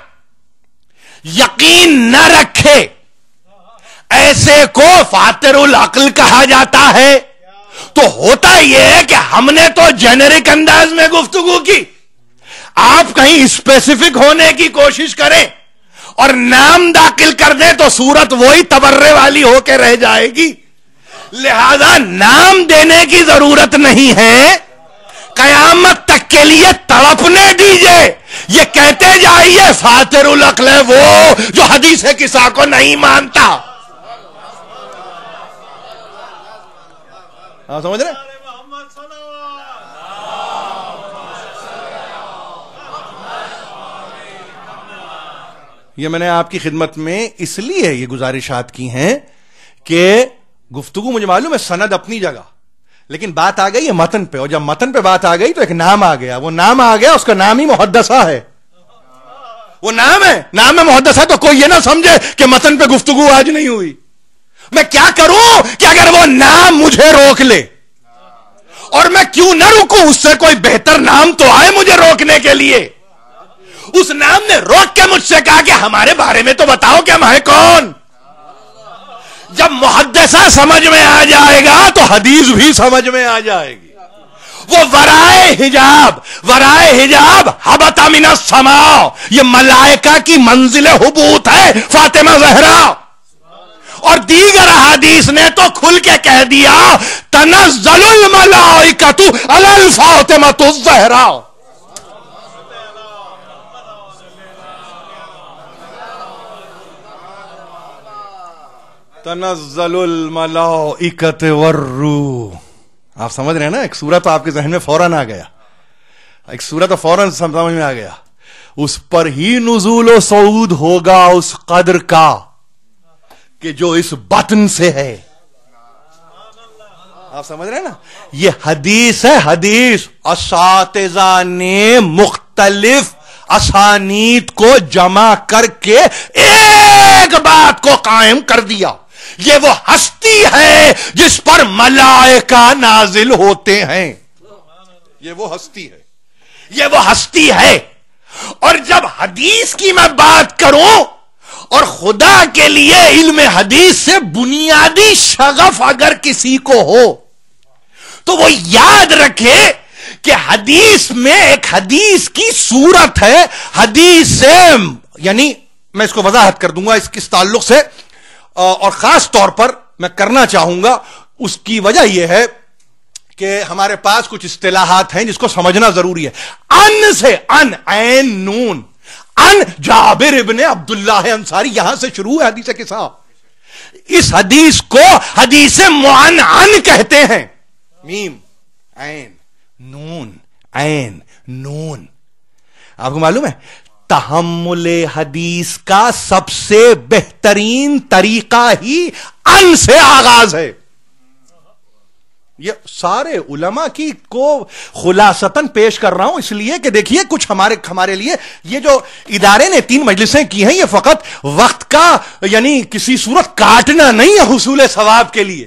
یقین نہ رکھے ایسے کو فاتر العقل کہا جاتا ہے؟ تو ہوتا یہ ہے کہ ہم نے تو جنرک انداز میں گفتگو کی, آپ کہیں اسپیسیفک ہونے کی کوشش کریں اور نام داخل کر دیں تو صورت وہی تبرے والی ہو کے رہ جائے گی. لہذا نام دینے کی ضرورت نہیں ہے, قیامت تک کے لیے تڑپنے دیجئے. یہ کہتے جائیے فاتر العقل ہے وہ جو حدیث کسا کو نہیں مانتا.
آپ سمجھ رہے ہیں؟ یہ میں نے آپ کی خدمت میں اس لیے یہ گزارشات کی ہیں کہ گفتگو مجھے معلوم ہے سند اپنی جگہ، لیکن بات آ گئی ہے متن پہ، اور جب متن پہ بات آ گئی تو ایک نام آ گیا. وہ نام آ گیا، اس کا نام ہی محدثہ ہے. وہ نام ہے، نام ہے محدثہ. تو کوئی یہ نہ سمجھے کہ متن پہ گفتگو آج نہیں ہوئی. میں کیا کروں کہ اگر وہ نام مجھے روک لے، اور میں کیوں نہ رکوں، اس سے کوئی بہتر نام تو آئے مجھے روکنے کے لیے. اس نام نے روک کے مجھ سے کہا کہ ہمارے بارے میں تو بتاؤ کہ ہم ہیں کون. جب محدثہ سمجھ میں آ جائے گا تو حدیث بھی سمجھ میں آ جائے گی. وہ ورائے حجاب حبط من السماء، یہ ملائکہ کی منزل حبوط ہے فاطمہ زہرا. اور دیگر احادیث نے تو کھل کے کہہ دیا تنزل الملائکۃ علی الفاطمۃ الزہرا. تنزل الملائکۃ والروح. آپ سمجھ رہے ہیں نا؟ ایک سورت تو آپ کے ذہن میں فوراً آ گیا، ایک سورت تو فوراً سمجھ میں آ گیا. اس پر ہی نزول و صعود ہوگا اس قدر کا کہ جو اس بطن سے ہے. آپ سمجھ رہے ہیں نا؟ یہ حدیث ہے، حدیث. اساتذہ نے مختلف اسانید کو جمع کر کے ایک بات کو قائم کر دیا. یہ وہ ہستی ہے جس پر ملائکہ نازل ہوتے ہیں. یہ وہ ہستی ہے، یہ وہ ہستی ہے. اور جب حدیث کی میں بات کروں، اور خدا کے لیے علم حدیث سے بنیادی شغف اگر کسی کو ہو تو وہ یاد رکھے کہ حدیث میں ایک حدیث کی صورت ہے. حدیث سے یعنی میں اس کو وضاحت کر دوں گا اس تعلق سے، اور خاص طور پر میں کرنا چاہوں گا. اس کی وجہ یہ ہے کہ ہمارے پاس کچھ اصطلاحات ہیں جس کو سمجھنا ضروری ہے. ان سے ان، عین نون، ان جابر ابن عبداللہ انصاری، یہاں سے شروع ہے حدیث کے ساتھ. اس حدیث کو حدیث معنعن کہتے ہیں. میم عین نون، عین نون. آپ کو معلوم ہے تحمل حدیث کا سب سے بہترین طریقہ ہی ان سے آغاز ہے. یہ سارے علماء کی کو خلاصتاً پیش کر رہا ہوں اس لیے کہ دیکھیے کچھ ہمارے لیے یہ جو ادارے نے 3 مجلسیں کی ہیں، یہ فقط وقت کا یعنی کسی صورت کاٹنا نہیں ہے حصول ثواب کے لیے.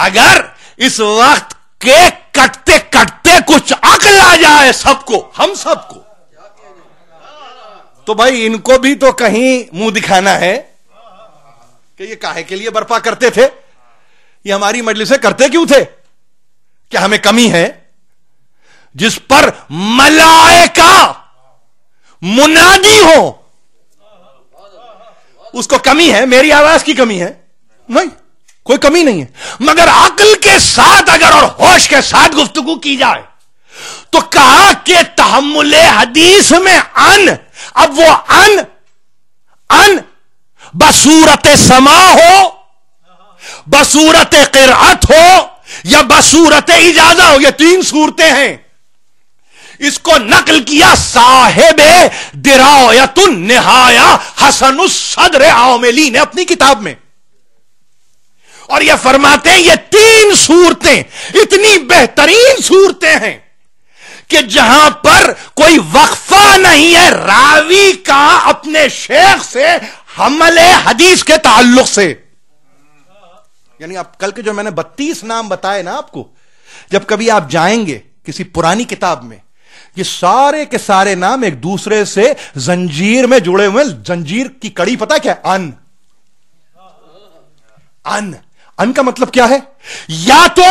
اگر اس وقت کے کٹتے کٹتے کچھ عقل آ جائے سب کو، ہم سب کو، تو بھائی ان کو بھی تو کہیں منہ دکھانا ہے کہ یہ کاہے کے لیے برپا کرتے تھے، یہ ہماری مجلسیں کرتے کیوں تھے؟ کہ ہمیں کمی ہے. جس پر ملائکہ منادی ہو اس کو کمی ہے. میری آواز کی کمی ہے؟ نہیں، کوئی کمی نہیں ہے. مگر عقل کے ساتھ اگر اور ہوش کے ساتھ گفتگو کی جائے تو کہا کہ تحمل حدیث میں ان، اب وہ ان بصورت سما ہو، بصورت قرأت ہو، یا بصورت اجازہ ہو، یہ 3 صورتیں ہیں. اس کو نقل کیا صاحب درایت النہایہ حسن الصدر عاملی نے اپنی کتاب میں. اور یہ فرماتے ہیں یہ 3 صورتیں اتنی بہترین صورتیں ہیں کہ جہاں پر کوئی وقفہ نہیں ہے راوی کا اپنے شیخ سے حمل حدیث کے تعلق سے. یعنی آپ کل کے جو میں نے 32 نام بتائے نا آپ کو، جب کبھی آپ جائیں گے کسی پرانی کتاب میں، یہ سارے کے سارے نام ایک دوسرے سے زنجیر میں جڑے ہوئے. زنجیر کی کڑی پتہ کیا ہے؟ ان کا مطلب کیا ہے؟ یا تو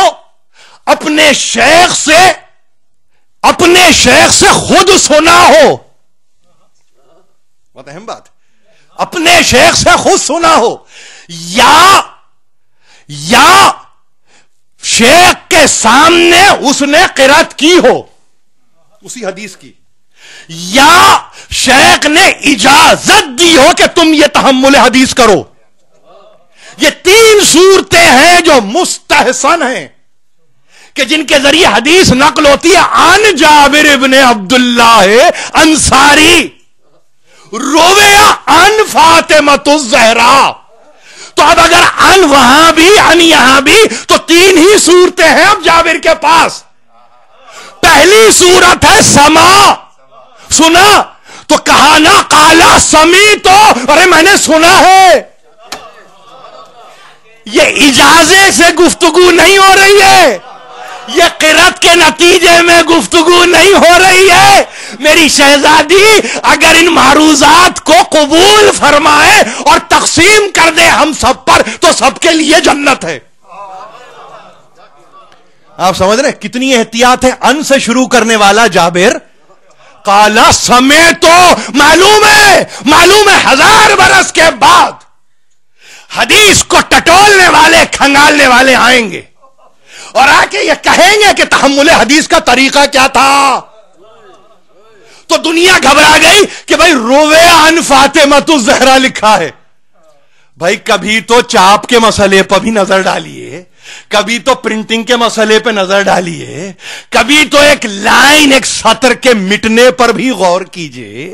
اپنے شیخ سے خود سنا ہو، بہت اہم بات، اپنے شیخ سے خود سنا ہو، یا شیخ کے
سامنے اس نے قرات کی ہو اسی حدیث کی، یا شیخ نے اجازت دی ہو کہ تم یہ تحمل حدیث کرو. یہ تین صورتیں ہیں جو مستحسن ہیں کہ جن کے ذریعے حدیث نقل ہوتی ہے. عن جابر ابن عبداللہ انصاری رویا عن فاطمۃ الزہرا. تو اب اگر عن وہاں بھی عن یہاں بھی تو تین ہی صورتیں ہیں اب جابر کے پاس. پہلی صورت ہے سما، سنا تو کہا نا قالا سمی، تو ارے میں نے سنا ہے. یہ اجازے سے گفتگو نہیں ہو رہی ہے، یہ قرات کے نتیجے میں گفتگو نہیں ہو رہی ہے. میری شہزادی اگر ان معروضات کو قبول فرمائے اور تقسیم کر دے ہم سب پر تو سب کے لیے جنت ہے. آپ سمجھ رہے کتنی احتیاط ہے. ان سے شروع کرنے والا جابر، قالا سمے تو معلوم ہے 1000 برس کے بعد حدیث کو ٹٹولنے والے کھنگالنے والے آئیں گے اور آ کے یہ کہیں گے کہ تحمل حدیث کا طریقہ کیا تھا. تو دنیا گھبرا گئی کہ بھائی روے عن فاطمۃ الزہرا لکھا ہے. بھائی کبھی تو چاپ کے مسئلے پر بھی نظر ڈالیے، کبھی تو پرنٹنگ کے مسئلے پہ نظر ڈالیے، کبھی تو ایک لائن ایک سطر کے مٹنے پر بھی غور کیجئے.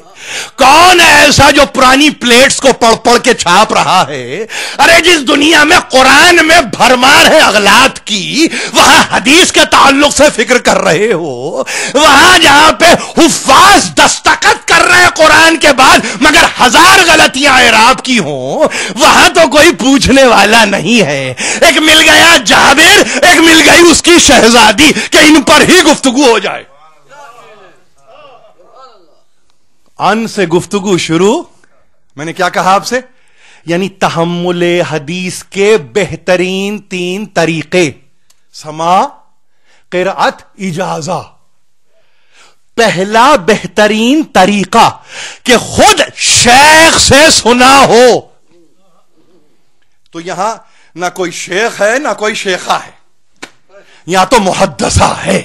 کون ہے ایسا جو پرانی پلیٹس کو پڑھ پڑھ کے چھاپ رہا ہے؟ ارے جس دنیا میں قرآن میں بھرمار ہے اغلاط کی، وہاں حدیث کے تعلق سے فکر کر رہے ہو. وہاں جہاں پہ حفاظ دستخط کر رہے ہیں قرآن کے بعد مگر 1000 غلطیاں اعراب کی ہوں، وہاں تو کوئی پوچھنے والا نہیں ہے. ایک مل گیا جابر، ایک مل گئی اس کی شہزادی کہ ان پر ہی گفتگو ہو جائے. ان سے گفتگو شروع. میں نے کیا کہا آپ سے؟ یعنی تحمل حدیث کے بہترین 3 طریقے: سما، قرأت، اجازہ. پہلا بہترین طریقہ کہ خود شیخ سے سنا ہو. تو یہاں نہ کوئی شیخ ہے نہ کوئی شیخہ ہے، یہاں تو محدثہ ہے،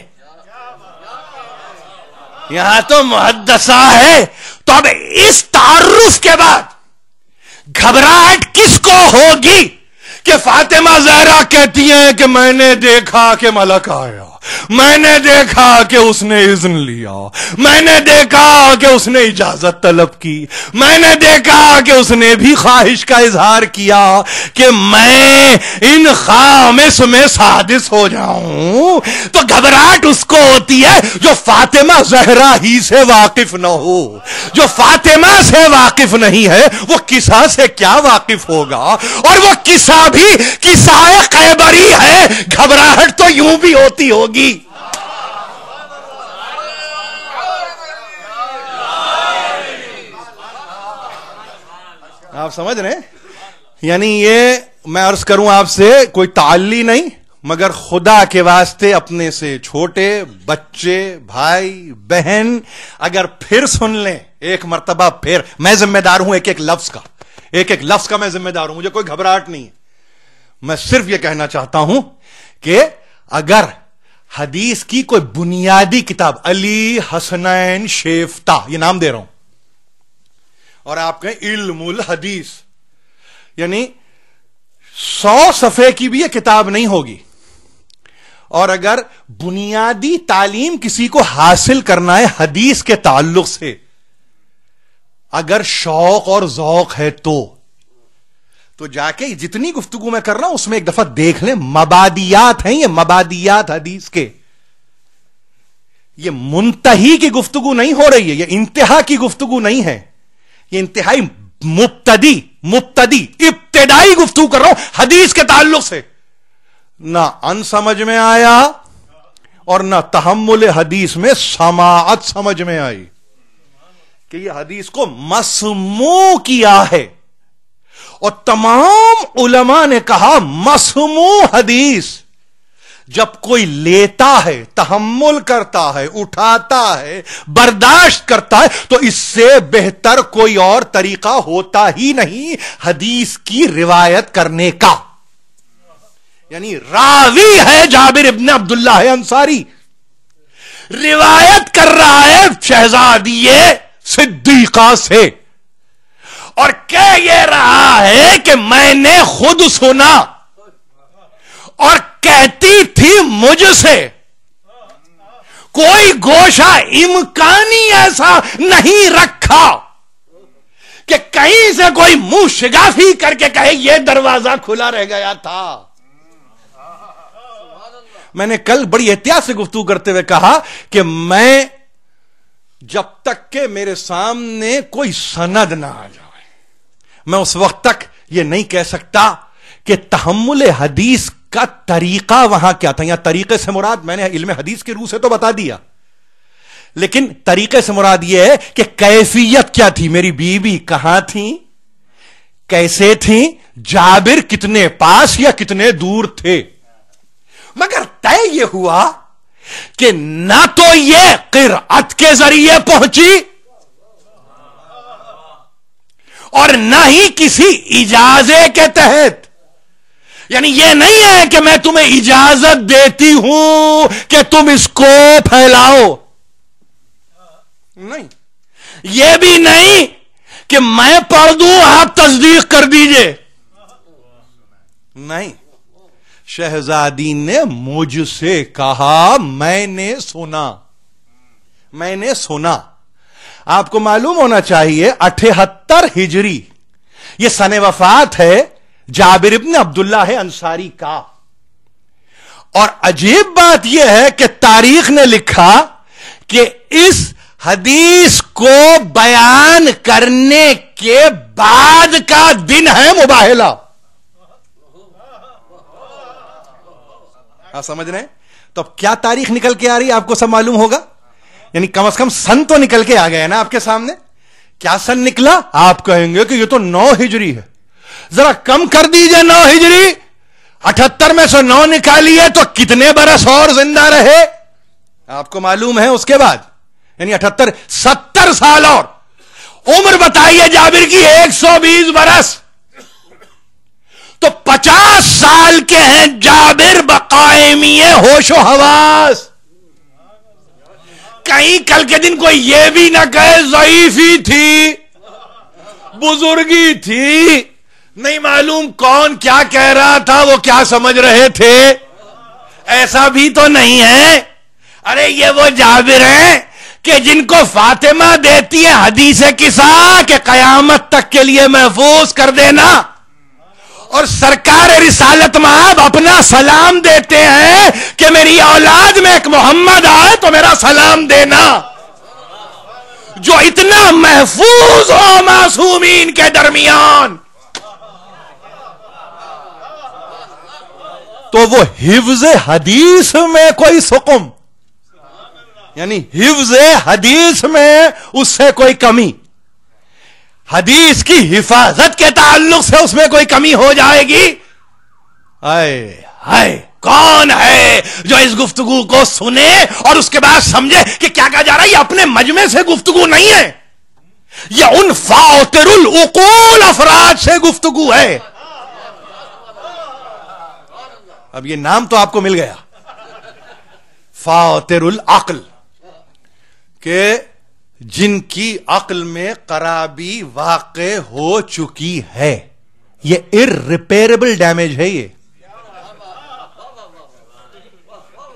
یہاں تو محدثہ ہے. تو اب اس تعارف کے بعد گھبراہٹ کس کو ہوگی کہ فاطمہ زہرا کہتی ہیں کہ میں نے دیکھا کہ ملک آیا، میں نے دیکھا کہ اس نے اذن لیا، میں نے دیکھا کہ اس نے اجازت طلب کی، میں نے دیکھا کہ اس نے بھی خواہش کا اظہار کیا کہ میں ان خامس میں سادس ہو جاؤں. تو گھبراہٹ اس کو ہوتی ہے جو فاطمہ زہرا ہی سے واقف نہ ہو. جو فاطمہ سے واقف نہیں ہے وہ قصہ سے کیا واقف ہوگا؟ اور وہ قصہ بھی قصہ خیبری ہے. گھبراہٹ تو یوں بھی ہوتی ہوگی. آپ سمجھ رہے ہیں؟ یعنی یہ میں عرض کروں آپ سے کوئی تعلی نہیں، مگر خدا کے واسطے اپنے سے چھوٹے بچے بھائی بہن اگر پھر سن لیں ایک مرتبہ، پھر میں ذمہ دار ہوں ایک ایک لفظ کا میں ذمہ دار ہوں. مجھے کوئی گھبراہٹ نہیں ہے. میں صرف یہ کہنا چاہتا ہوں کہ اگر حدیث کی کوئی بنیادی کتاب، علی حسنین شیفتہ یہ نام دے رہا ہوں، اور آپ کہیں علم الحدیث، یعنی 100 صفحے کی بھی یہ کتاب نہیں ہوگی. اور اگر بنیادی تعلیم کسی کو حاصل کرنا ہے حدیث کے تعلق سے، اگر شوق اور ذوق ہے تو جا کے جتنی گفتگو میں کر رہا ہوں اس میں ایک دفعہ دیکھ لیں. مبادیات ہیں یہ، مبادیات حدیث کے. یہ منتہی کی گفتگو نہیں ہو رہی ہے، یہ انتہا کی گفتگو نہیں ہے، یہ انتہائی ابتدائی گفتگو کر رہا ہوں حدیث کے تعلق سے. نہ ان سمجھ میں آیا اور نہ تحمل حدیث میں سماعت سمجھ میں آئی کہ یہ حدیث کو مسموع کیا ہے. اور تمام علماء نے کہا مسموع حدیث جب کوئی لیتا ہے، تحمل کرتا ہے، اٹھاتا ہے، برداشت کرتا ہے تو اس سے بہتر کوئی اور طریقہ ہوتا ہی نہیں حدیث کی روایت کرنے کا. یعنی راوی ہے جابر ابن عبداللہ انصاری، روایت کر رہا ہے شہزادیے صدیقہ سے، اور کہہ یہ رہا ہے کہ میں نے خود سنا اور کہتی تھی مجھ سے کوئی گوشہ امکانی ایسا نہیں رکھا کہ کہیں سے کوئی منہ شگافی کر کے کہے یہ دروازہ کھلا رہ گیا تھا۔
میں نے کل بڑی احتیاط سے گفتگو کرتے ہوئے کہا کہ میں جب تک کہ میرے سامنے کوئی سند نہ آ جائے میں اس وقت تک یہ نہیں کہہ سکتا کہ تحمل حدیث کا طریقہ وہاں کیا تھا۔ یا طریقے سے مراد میں نے علم حدیث کی روح سے تو بتا دیا، لیکن طریقے سے مراد یہ ہے کہ کیفیت کیا تھی، میری بیوی کہاں تھی، کیسے تھی، جابر کتنے پاس یا کتنے دور تھے۔ مگر طے یہ ہوا کہ نہ تو یہ قرأت کے ذریعے پہنچی اور نہ ہی کسی اجازے کے تحت، یعنی یہ نہیں ہے کہ میں تمہیں اجازت دیتی ہوں کہ تم اس کو پھیلاؤ، نہیں، یہ بھی نہیں کہ میں پڑھ دوں آپ تصدیق کر دیجئے، نہیں، شہزادی نے مجھ سے کہا میں نے سنا۔ آپ کو معلوم ہونا چاہیے 78 ہجری یہ سن وفات ہے جابر ابن عبداللہ انصاری کا، اور عجیب بات یہ ہے کہ تاریخ نے لکھا کہ اس حدیث کو بیان کرنے کے بعد کا دن ہے مباہلہ۔ آپ سمجھ رہے ہیں؟ تو اب کیا تاریخ نکل کے آ رہی ہے آپ کو سب معلوم ہوگا، یعنی کم از کم سن تو نکل کے آ گیا نا آپ کے سامنے۔ کیا سن نکلا؟ آپ کہیں گے کہ یہ تو 9 ہجری ہے، ذرا کم کر دیجئے 9 ہجری، 78 میں سے 9 نکالیے تو کتنے برس اور زندہ رہے؟ آپ کو معلوم ہے اس کے بعد یعنی 78 70 سال اور عمر بتائیے جابر کی 120 برس، تو 50 سال کے ہیں جابر بقائمی ہوش و حواس۔ کہیں کل کے دن کوئی یہ بھی نہ کہے ضعیفی تھی، بزرگی تھی، نہیں معلوم کون کیا کہہ رہا تھا، وہ کیا سمجھ رہے تھے، ایسا بھی تو نہیں ہے۔ ارے یہ وہ جابر ہیں کہ جن کو فاطمہ دیتی ہے حدیث قصہ کہ قیامت تک کے لیے محفوظ کر دینا، اور سرکار رسالت مآب اپنا سلام دیتے ہیں کہ میری اولاد میں ایک محمد آئے تو میرا سلام دینا، جو اتنا محفوظ ہو معصومین کے درمیان، تو وہ حفظ حدیث میں کوئی سقم، یعنی حفظ حدیث میں اس سے کوئی کمی، حدیث کی حفاظت کے تعلق سے اس میں کوئی کمی ہو جائے گی؟ ہائے کون ہے جو اس گفتگو کو سنے اور اس کے بعد سمجھے کہ کیا کہا جا رہا ہے؟ یہ اپنے مجمع سے گفتگو نہیں ہے، یہ ان فاطر العقول افراد سے گفتگو ہے۔ اب یہ نام تو آپ کو مل گیا، فاطر العقل، کہ جن کی عقل میں خرابی واقع ہو چکی ہے، یہ irreparable ڈیمیج ہے، یہ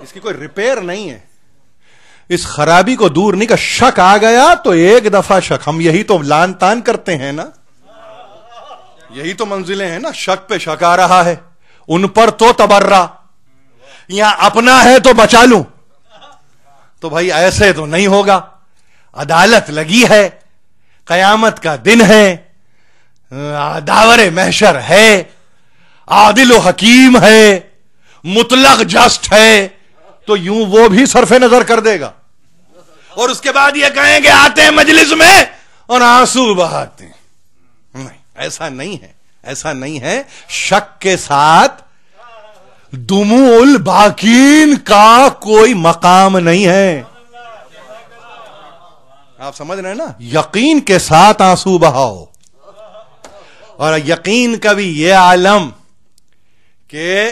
اس کی کوئی ریپیئر نہیں ہے، اس خرابی کو دور نہیں، کا شک آ گیا تو ایک دفعہ شک، ہم یہی تو لان تان کرتے ہیں نا، یہی تو منزلیں ہیں نا، شک پہ شک آ رہا ہے، ان پر تو تبرہ، یہاں اپنا ہے تو بچا لوں، تو بھائی ایسے تو نہیں ہوگا، عدالت لگی ہے، قیامت کا دن ہے، داور محشر ہے، عادل و حکیم ہے، مطلق جسٹ ہے، تو یوں وہ بھی صرف نظر کر دے گا، اور اس کے بعد یہ کہیں گے آتے ہیں مجلس میں اور آنسو بہاتے ہیں۔ نہیں، ایسا نہیں ہے، ایسا نہیں ہے، شک کے ساتھ دموع الباکین کا کوئی مقام نہیں ہے، آپ سمجھ رہے ہیں نا، یقین کے ساتھ آنسو بہاؤ، اور یقین کا بھی یہ عالم کہ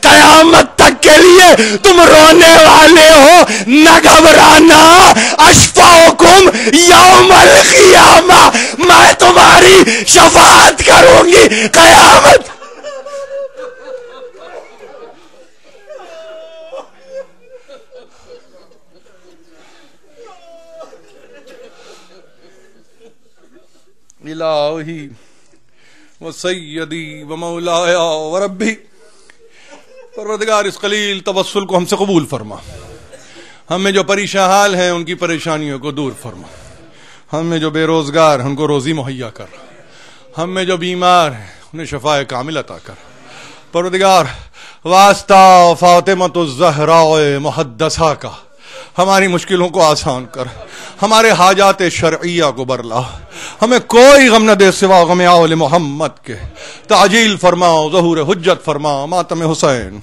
قیامت تک کے لیے تم رونے والے ہو، نہ گھبرانا، اشفاؤکم یوم القیامہ، میں تمہاری شفاعت کروں گی قیامت۔
الہی و سیدی و مولایا و ربی، پروردگار اس قلیل توسل کو ہم سے قبول فرما، ہم میں جو پریشان حال ہیں ان کی پریشانیوں کو دور فرما، ہم میں جو بے روزگار ہیں ان کو روزی مہیا کر، ہم میں جو بیمار ہیں انہیں شفاء کامل عطا کر۔ پروردگار واسطہ فاطمۃ الزہراء محدثہ کا ہماری مشکلوں کو آسان کر، ہمارے حاجات شرعیہ کو برلا، ہمیں کوئی غم نہ دے سوا غم آل محمد کے، تعجیل فرما، ظہور حجت فرما، ماتم حسین۔